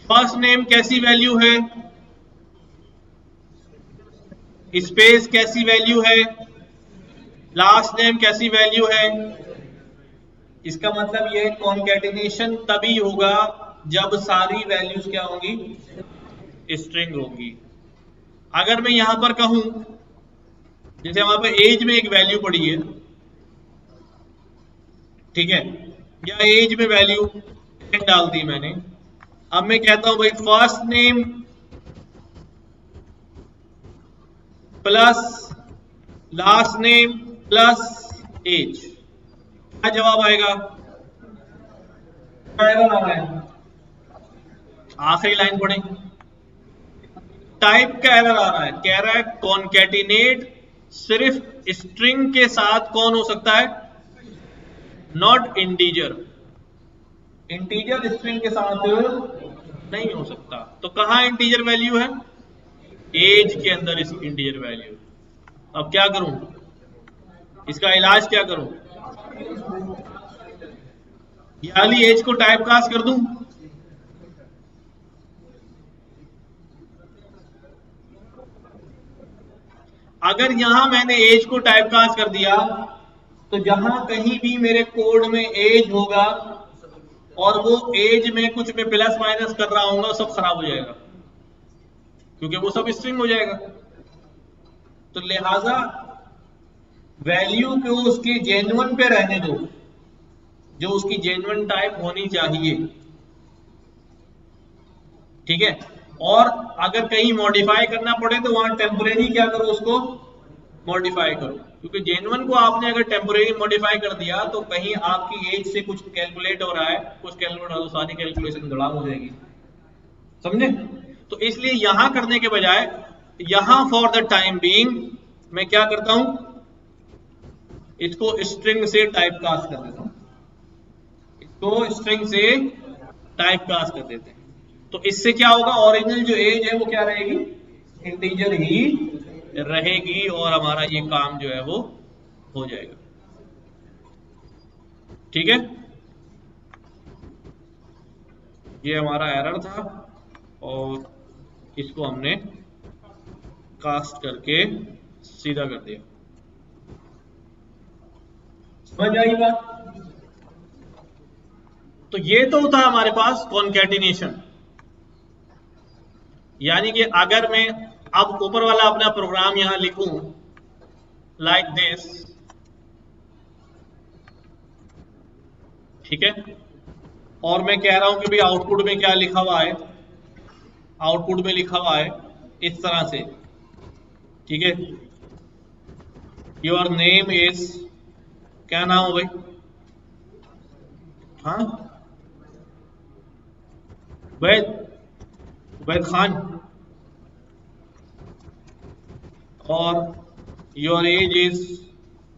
फर्स्ट नेम कैसी वैल्यू है? स्पेस कैसी वैल्यू है? लास्ट नेम कैसी वैल्यू है? इसका मतलब यह कॉन्कैटिनेशन तभी होगा जब सारी वैल्यूज क्या होंगी? स्ट्रिंग होगी। अगर मैं यहां पर कहूं, जैसे वहां पर एज में एक वैल्यू पड़ी है, ठीक है, या एज में वैल्यू 10 डाल दी मैंने। अब मैं कहता हूं भाई first name plus last name plus age, क्या जवाब आएगा? आखिरी लाइन पढ़े, टाइप का एरर आ रहा है, कह रहा है कॉन्कैटिनेट सिर्फ स्ट्रिंग के साथ कौन हो सकता है? Not integer. इंटीजर स्ट्रिंग के साथ नहीं हो सकता। तो कहां इंटीजर वैल्यू है? एज के अंदर इस इंटीजर वैल्यू। अब क्या करूं? इसका इलाज क्या करूं? ये वाली एज को टाइप कास्ट कर दूं? अगर यहां मैंने एज को टाइप कास्ट कर दिया तो जहां कहीं भी मेरे कोड में एज होगा और वो एज में कुछ मैं प्लस माइनस कर रहा हूँ सब खराब हो जाएगा, क्योंकि वो सब स्ट्रिंग हो जाएगा। तो लिहाजा वैल्यू को उसके जेन्युइन पे रहने दो, जो उसकी जेन्युइन टाइप होनी चाहिए। ठीक है, और अगर कहीं मॉडिफाई करना पड़े तो वहां टेम्परेरी क्या करो, उसको मॉडिफाई करो, क्योंकि जेन्युइन को आपने अगर टेम्पोरेरी मॉडिफाई कर दिया तो कहीं आपकी एज से कुछ कैलकुलेट हो रहा है, कुछ कैलकुलेट हो रहा है, तो सारी कैलकुलेशन धड़ाम हो जाएगी, समझे? तो इसलिए यहां करने के बजाय यहां फॉर द टाइम बीइंग मैं क्या करता हूं, इसको स्ट्रिंग से टाइप कास्ट कर देता हूं, इसको स्ट्रिंग से टाइप कास्ट कर देते हैं। तो इससे क्या होगा, ओरिजिनल जो एज है वो क्या रहेगी, इंटीजर ही रहेगी और हमारा ये काम जो है वो हो जाएगा। ठीक है, ये हमारा एरर था और इसको हमने कास्ट करके सीधा कर दिया। समझ आई बात? तो ये तो था हमारे पास कॉन्कैटिनेशन, यानी कि अगर मैं अब ऊपर वाला अपना प्रोग्राम यहां लिखूं लाइक दिस, ठीक है, और मैं कह रहा हूं कि भाई आउटपुट में क्या लिखा हुआ है, आउटपुट में लिखा हुआ है इस तरह से, ठीक है, योर नेम इज, क्या नाम हो भाई, हाँ उबैद, उबैद खान, और योर एज इज,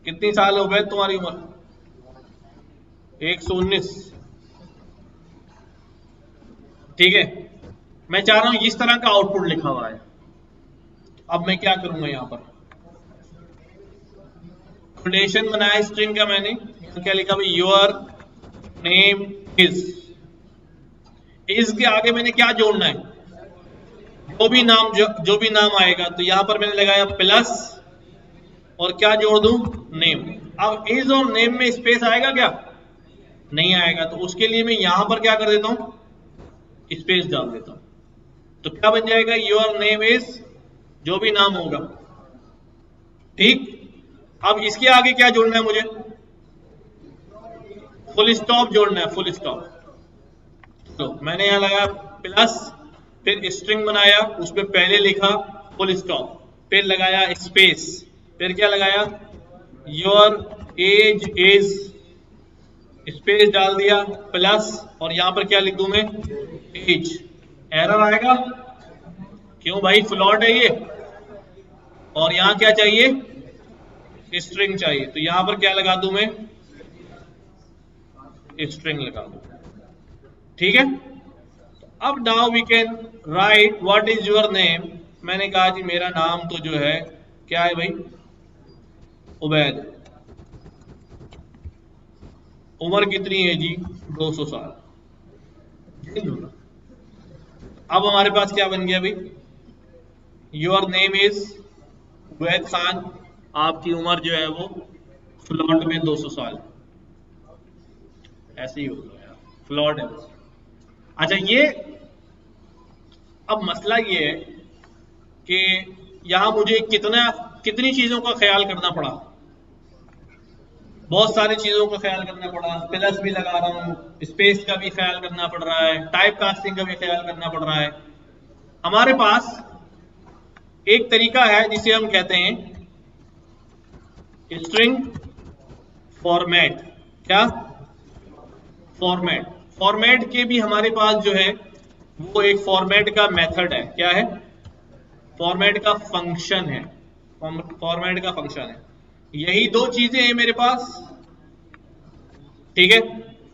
कितनी साल है उबैद तुम्हारी उम्र, 119, ठीक है। मैं चाह रहा हूं इस तरह का आउटपुट लिखा हुआ है। अब मैं क्या करूंगा, यहां पर रिलेशन बनाया स्ट्रिंग का, मैंने क्या लिखा भाई, योर नेम इज के आगे मैंने क्या जोड़ना है, जो भी नाम आएगा, तो यहां पर मैंने लगाया प्लस और क्या जोड़ दूं, नेम। अब इज और नेम में स्पेस आएगा क्या, नहीं आएगा, तो उसके लिए मैं यहां पर क्या कर देता हूं, स्पेस डाल देता हूं, तो क्या बन जाएगा, योर नेम इज, जो भी नाम होगा, ठीक। अब इसके आगे क्या जोड़ना है मुझे, फुल स्टॉप जोड़ना है, फुल स्टॉप। तो मैंने यहां लगाया प्लस, फिर स्ट्रिंग बनाया, उसमें पहले लिखा फुल स्टॉप, फिर लगाया स्पेस, फिर क्या लगाया, योर एज इज, स्पेस डाल दिया, प्लस, और यहां पर क्या लिख दूं मैं, एज। एरर आएगा, क्यों भाई, फ्लॉट है ये, और यहां क्या चाहिए, स्ट्रिंग चाहिए, तो यहां पर क्या लगा दूं मैं, स्ट्रिंग लगा दूं, ठीक है। अब now we can write what is your name. मैंने कहा जी मेरा नाम तो जो है क्या है भाई, उबैद। उम्र कितनी है जी, 200 साल। अब हमारे पास क्या बन गया भाई, your name is Ubaid Khan, आपकी उम्र जो है वो फ्लॉट में 200 साल, ऐसे ही होगा, फ्लॉट है। अच्छा, ये अब मसला ये है कि यहां मुझे कितनी चीजों का ख्याल करना पड़ा, बहुत सारी चीजों का ख्याल करना पड़ा, प्लस भी लगा रहा हूं, स्पेस का भी ख्याल करना पड़ रहा है, टाइप कास्टिंग का भी ख्याल करना पड़ रहा है। हमारे पास एक तरीका है जिसे हम कहते हैं स्ट्रिंग फॉर्मेट। क्या, फॉर्मेट। फॉर्मेट के भी हमारे पास जो है वो एक फॉर्मेट का मेथड है, क्या है, फॉर्मेट का फंक्शन है, फॉर्मेट का फंक्शन है। यही दो चीजें हैं मेरे पास, ठीक है।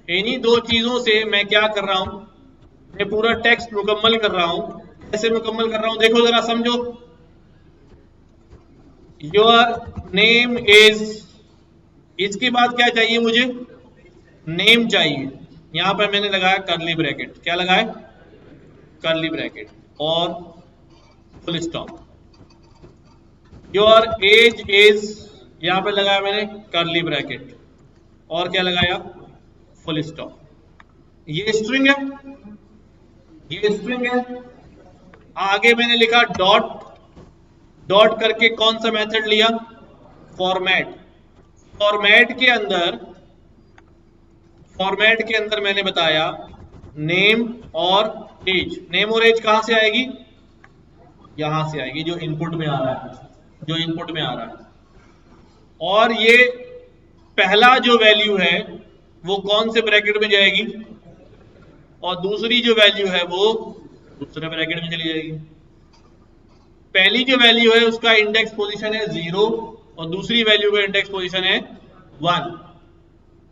इन्हीं दो चीजों से मैं क्या कर रहा हूं, मैं पूरा टेक्स्ट मुकम्मल कर रहा हूं। कैसे मुकम्मल कर रहा हूं, देखो जरा समझो। योर नेम इज, इसके बाद क्या चाहिए मुझे, नेम चाहिए। यहां पर मैंने लगाया कर्ली ब्रैकेट, क्या लगाया, कर्ली ब्रैकेट और full stop. Your age is, यहां पर लगाया मैंने कर्ली ब्रैकेट और क्या लगाया, फुल स्टॉप। ये स्ट्रिंग है, ये स्ट्रिंग है। आगे मैंने लिखा डॉट, डॉट करके कौन सा मेथड लिया, फॉर्मेट। फॉर्मेट के अंदर मैंने बताया नेम और एज। नेम और एज कहां से आएगी, यहां से आएगी, जो इनपुट में आ रहा है, जो इनपुट में आ रहा है। और ये पहला जो वैल्यू है वो कौन से ब्रैकेट में जाएगी, और दूसरी जो वैल्यू है वो दूसरे ब्रैकेट में चली जाएगी। पहली जो वैल्यू है उसका इंडेक्स पोजीशन है 0 और दूसरी वैल्यू का इंडेक्स पोजीशन है 1।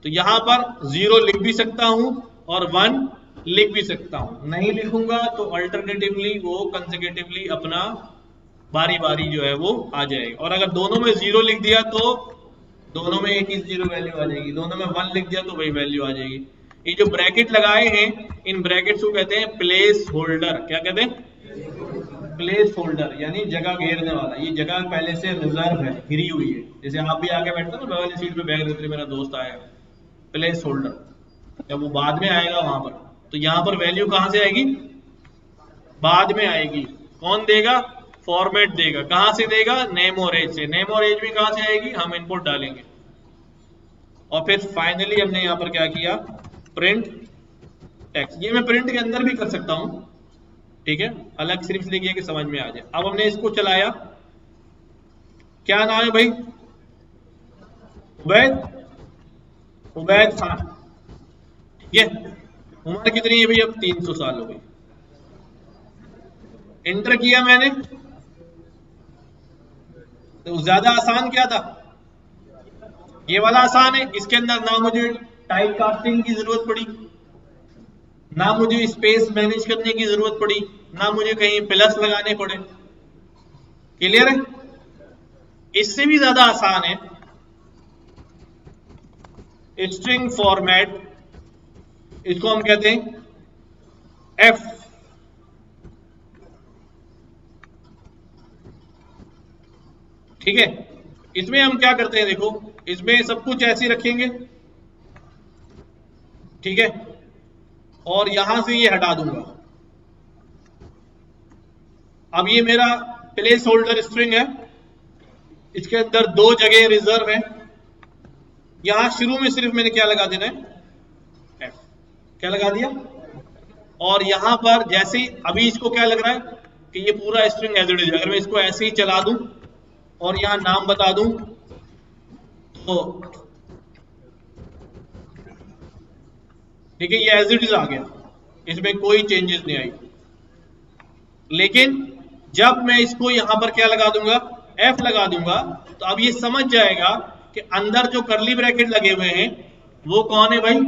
तो यहां पर 0 लिख भी सकता हूं और 1 लिख भी सकता हूं। नहीं लिखूंगा तो अल्टरनेटिवली वो कंसेक्यूटिवली अपना बारी बारी जो है वो आ जाएगी। और अगर दोनों में 0 लिख दिया तो दोनों में एक ही 0 वैल्यू आ जाएगी, दोनों में 1 लिख दिया तो वही वैल्यू आ जाएगी। ये जो ब्रैकेट लगाए हैं इन ब्रैकेट्स को कहते हैं प्लेस होल्डर। क्या कहते हैं? प्लेस होल्डर, यानी जगह घेरने वाला। ये जगह पहले से रिजर्व है, घिरी हुई है। जैसे आप भी आके बैठते हो ना वाली सीट पे, बैग रखते मेरा दोस्त आया, प्लेस होल्डर। जब वो बाद में आएगा वहां पर, तो यहाँ पर वैल्यू कहां से आएगी? बाद में आएगी। कौन देगा? फॉर्मेट देगा। कहां से देगा? नेम और एज से। नेम और एज भी कहां से आएगी? हम इनपुट डालेंगे। और फिर फाइनली हमने यहां पर क्या किया? Print text. ये मैं प्रिंट के अंदर भी कर सकता हूं, ठीक है, अलग सिर्फ इसलिए कि समझ में आ जाए। अब हमने इसको चलाया, क्या नाम है भाई? उबैद, उबैद खान, ठीक है। उम्र कितनी है भाई? अब 300 साल हो गई। एंटर किया मैंने, तो ज्यादा आसान क्या था? ये वाला आसान है। इसके अंदर ना मुझे टाइप कास्टिंग की जरूरत पड़ी, ना मुझे स्पेस मैनेज करने की जरूरत पड़ी, ना मुझे कहीं प्लस लगाने पड़े। क्लियर है? इससे भी ज्यादा आसान है स्ट्रिंग फॉर्मेट। इसको हम कहते हैं एफ। ठीक है, इसमें हम क्या करते हैं देखो, इसमें सब कुछ ऐसे रखेंगे, ठीक है, और यहां से ये हटा दूंगा। अब ये मेरा प्लेस होल्डर स्ट्रिंग है, इसके अंदर 2 जगह रिजर्व है। यहां शुरू में सिर्फ मैंने क्या लगा देना है? एफ। क्या लगा दिया? और यहां पर जैसे ही अभी इसको क्या लग रहा है कि ये पूरा स्ट्रिंग एज इट इज। अगर मैं इसको ऐसे ही चला दूं और यहां नाम बता दूं तो ठीक है, ये एज इट इज आ गया, इसमें कोई चेंजेस नहीं आई। लेकिन जब मैं इसको यहां पर क्या लगा दूंगा? एफ लगा दूंगा, तो अब ये समझ जाएगा कि अंदर जो कर्ली ब्रैकेट लगे हुए हैं वो कौन है भाई?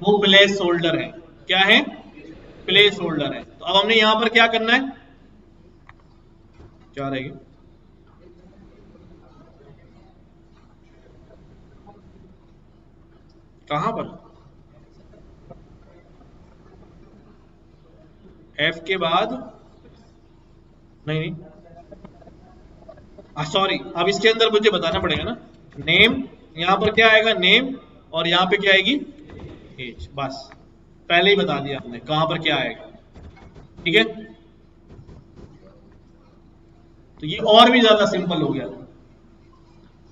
वो प्लेस होल्डर है। क्या है? प्लेस होल्डर है। तो अब हमने यहां पर क्या करना है? क्या रहेगी? कहां पर? एफ के बाद नहीं नहीं, सॉरी, अब इसके अंदर मुझे बताना पड़ेगा ना। नेम, यहां पर क्या आएगा? नेम, और यहां पे क्या आएगी? एज। बस पहले ही बता दिया आपने कहां पर क्या आएगा, ठीक है। तो ये और भी ज्यादा सिंपल हो गया,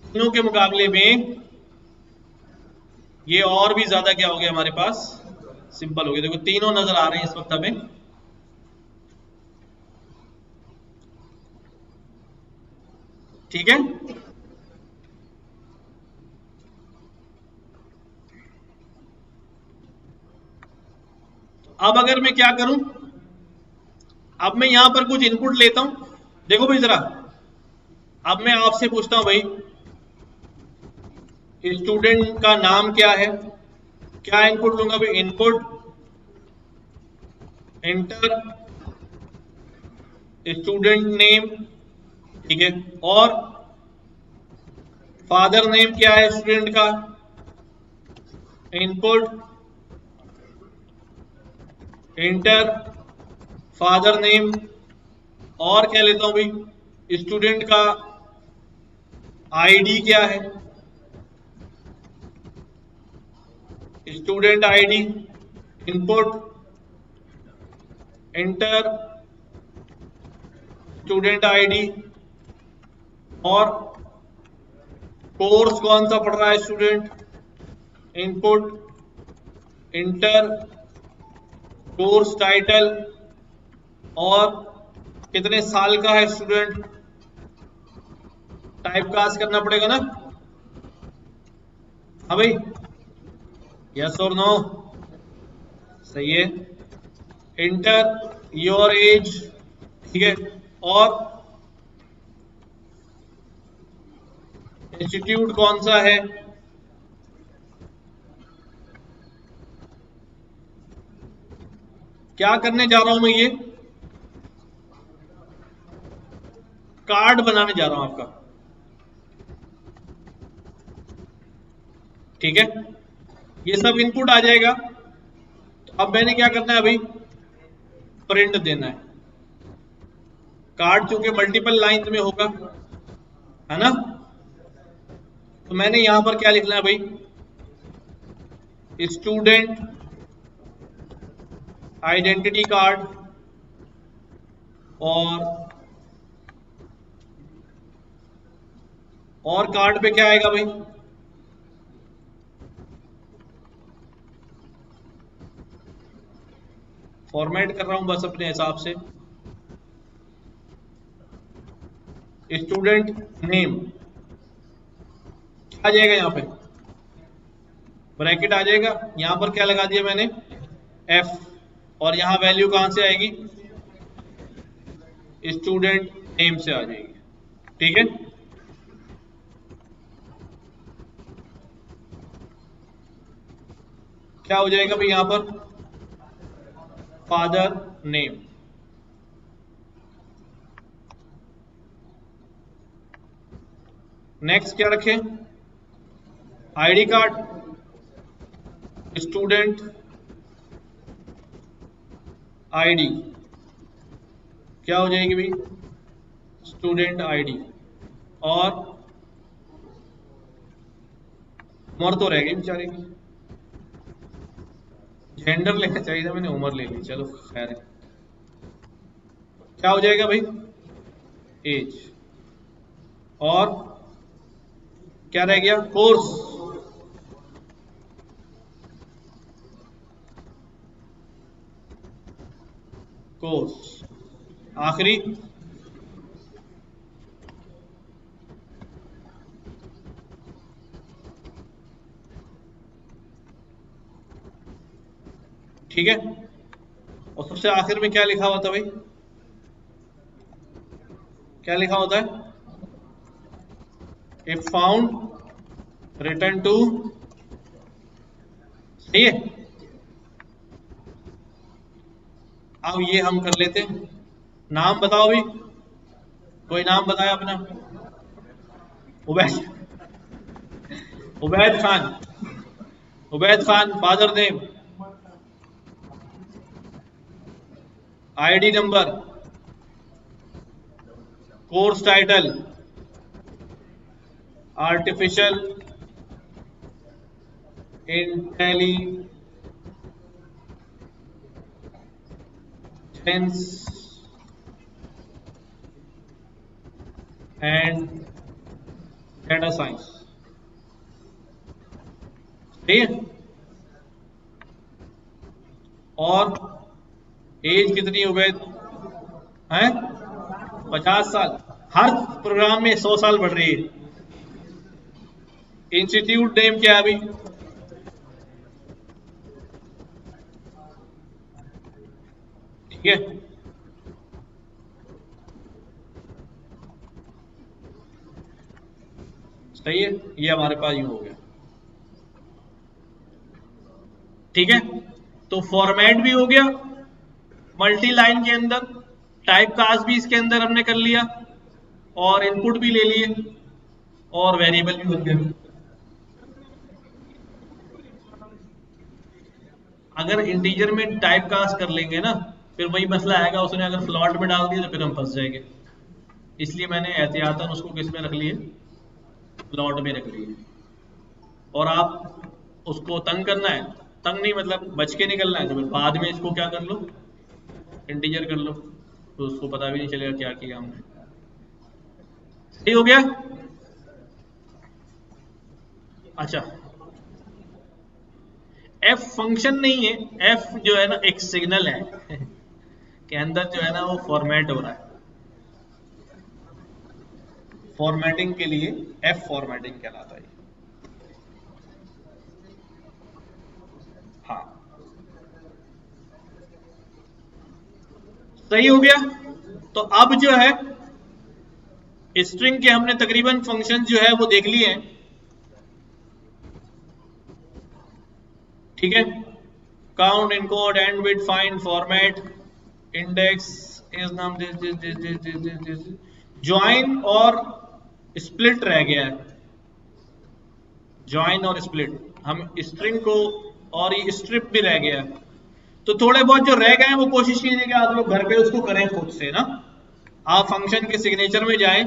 तीनों के मुकाबले में ये और भी ज्यादा क्या हो गया हमारे पास? सिंपल हो गया। देखो तीनों नजर आ रहे हैं इस वक्त हमें, ठीक है। अब अगर मैं क्या करूं, अब मैं यहां पर कुछ इनपुट लेता हूं। देखो भाई जरा, अब मैं आपसे पूछता हूं भाई, स्टूडेंट का नाम क्या है? क्या इनपुट लूंगा भाई? इनपुट एंटर स्टूडेंट नेम, ठीक है, और फादर नेम क्या है स्टूडेंट का? इनपुट एंटर फादर नेम, और क्या लेता हूं भाई? स्टूडेंट का आईडी क्या है? Student ID, input enter student ID, और कोर्स कौन सा पढ़ रहा है student? Input inter course title, और कितने साल का है स्टूडेंट? टाइप कास्ट करना पड़ेगा ना, हाँ भाई, यस और नो? सही है। इंटर योर एज, ठीक है, और इंस्टीट्यूट कौन सा है? क्या करने जा रहा हूं मैं? ये कार्ड बनाने जा रहा हूं आपका, ठीक है। ये सब इनपुट आ जाएगा। तो अब मैंने क्या करना है अभी? प्रिंट देना है। कार्ड चूंकि मल्टीपल लाइन में होगा, है ना, तो मैंने यहां पर क्या लिखना है भाई? स्टूडेंट आइडेंटिटी कार्ड, और कार्ड पे क्या आएगा भाई? फॉर्मेट कर रहा हूं बस अपने हिसाब से। स्टूडेंट नेम आ जाएगा, यहाँ पे ब्रैकेट आ जाएगा। यहां पर क्या लगा दिया मैंने? एफ। और यहां वैल्यू कहां से आएगी? स्टूडेंट नेम से आ जाएगी, ठीक है। क्या हो जाएगा भाई यहां पर? Father name. नेक्स्ट क्या रखें? आईडी कार्ड, स्टूडेंट आईडी क्या हो जाएगी भाई? Student ID. और उम्र तो रह गई बेचारे की, जेंडर लेना चाहिए था, मैंने उम्र ले ली, चलो खैर है। क्या हो जाएगा भाई? एज। और क्या रह गया? कोर्स। कोर्स आखिरी। ठीक है। और सबसे आखिर में क्या लिखा होता है भाई? क्या लिखा होता है? If found return two. सही है। अब ये हम कर लेते हैं। नाम बताओ भाई, कोई नाम बताया अपना? Ubaid, Ubaid Khan. Ubaid Khan. Father name, ID number, course title artificial intelligence and data science. ठीक है। और एज कितनी उबैद है? 50 साल। हर प्रोग्राम में 100 साल बढ़ रही है। इंस्टीट्यूट नेम क्या है अभी? ठीक है। सही है, ये हमारे पास यूं हो गया। ठीक है, तो फॉर्मेट भी हो गया मल्टी लाइन के अंदर, टाइप कास्ट भी इसके अंदर हमने कर लिया, और इनपुट भी ले लिए, और वेरिएबल भी बन गए। अगर इंटीजर में टाइप कास्ट कर लेंगे ना, फिर वही मसला आएगा, उसने अगर फ्लॉट में डाल दिया तो फिर हम फंस जाएंगे। इसलिए मैंने एहतियातन उसको किस में रख लिए? फ्लॉट में रख लिए। और आप उसको तंग करना है, तंग नहीं मतलब बच के निकलना है, तो फिर बाद में इसको क्या कर लो? इंटीजर कर लो, तो उसको पता भी नहीं चलेगा क्या किया हमने। सही हो गया? अच्छा, एफ फंक्शन नहीं है, एफ जो है ना एक सिग्नल है के अंदर जो है ना वो फॉर्मेट हो रहा है। फॉर्मेटिंग के लिए एफ फॉर्मेटिंग कहलाता है। हाँ, सही हो गया। तो अब जो है स्ट्रिंग के हमने तकरीबन फंक्शन जो है वो देख लिए हैं, ठीक है। Count, encode, and with, find, format, index, is नाम, दिस ज्वाइन और स्प्लिट रह गया है। ज्वाइन और स्प्लिट हम स्ट्रिंग को, और ये स्ट्रिप भी रह गया है। तो थोड़े बहुत जो रह गए हैं वो कोशिश कीजिए कि आप लोग घर पे उसको करें खुद से ना। आप फंक्शन के सिग्नेचर में जाएं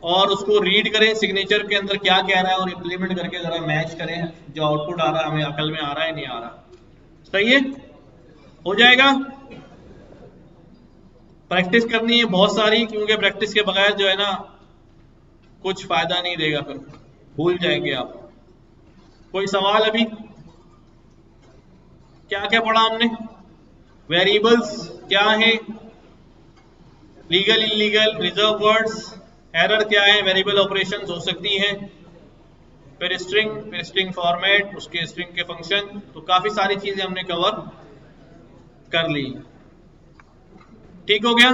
और उसको रीड करें, सिग्नेचर के अंदर क्या कह रहा है, और इम्प्लीमेंट करके जरा मैच करें जो आउटपुट आ रहा है हमें अकल में आ रहा है नहीं आ रहा। सही है, हो जाएगा। प्रैक्टिस करनी है बहुत सारी, क्योंकि प्रैक्टिस के बगैर जो है ना कुछ फायदा नहीं देगा, फिर भूल जाएंगे आप। कोई सवाल अभी? क्या क्या पढ़ा हमने? वेरिएबल्स क्या है, legal illegal reserve words, error क्या है, वेरिएबल ऑपरेशंस हो सकती हैं, फिर स्ट्रिंग फॉर्मेट, उसके स्ट्रिंग के फंक्शन। तो काफी सारी चीजें हमने कवर कर ली। ठीक हो गया।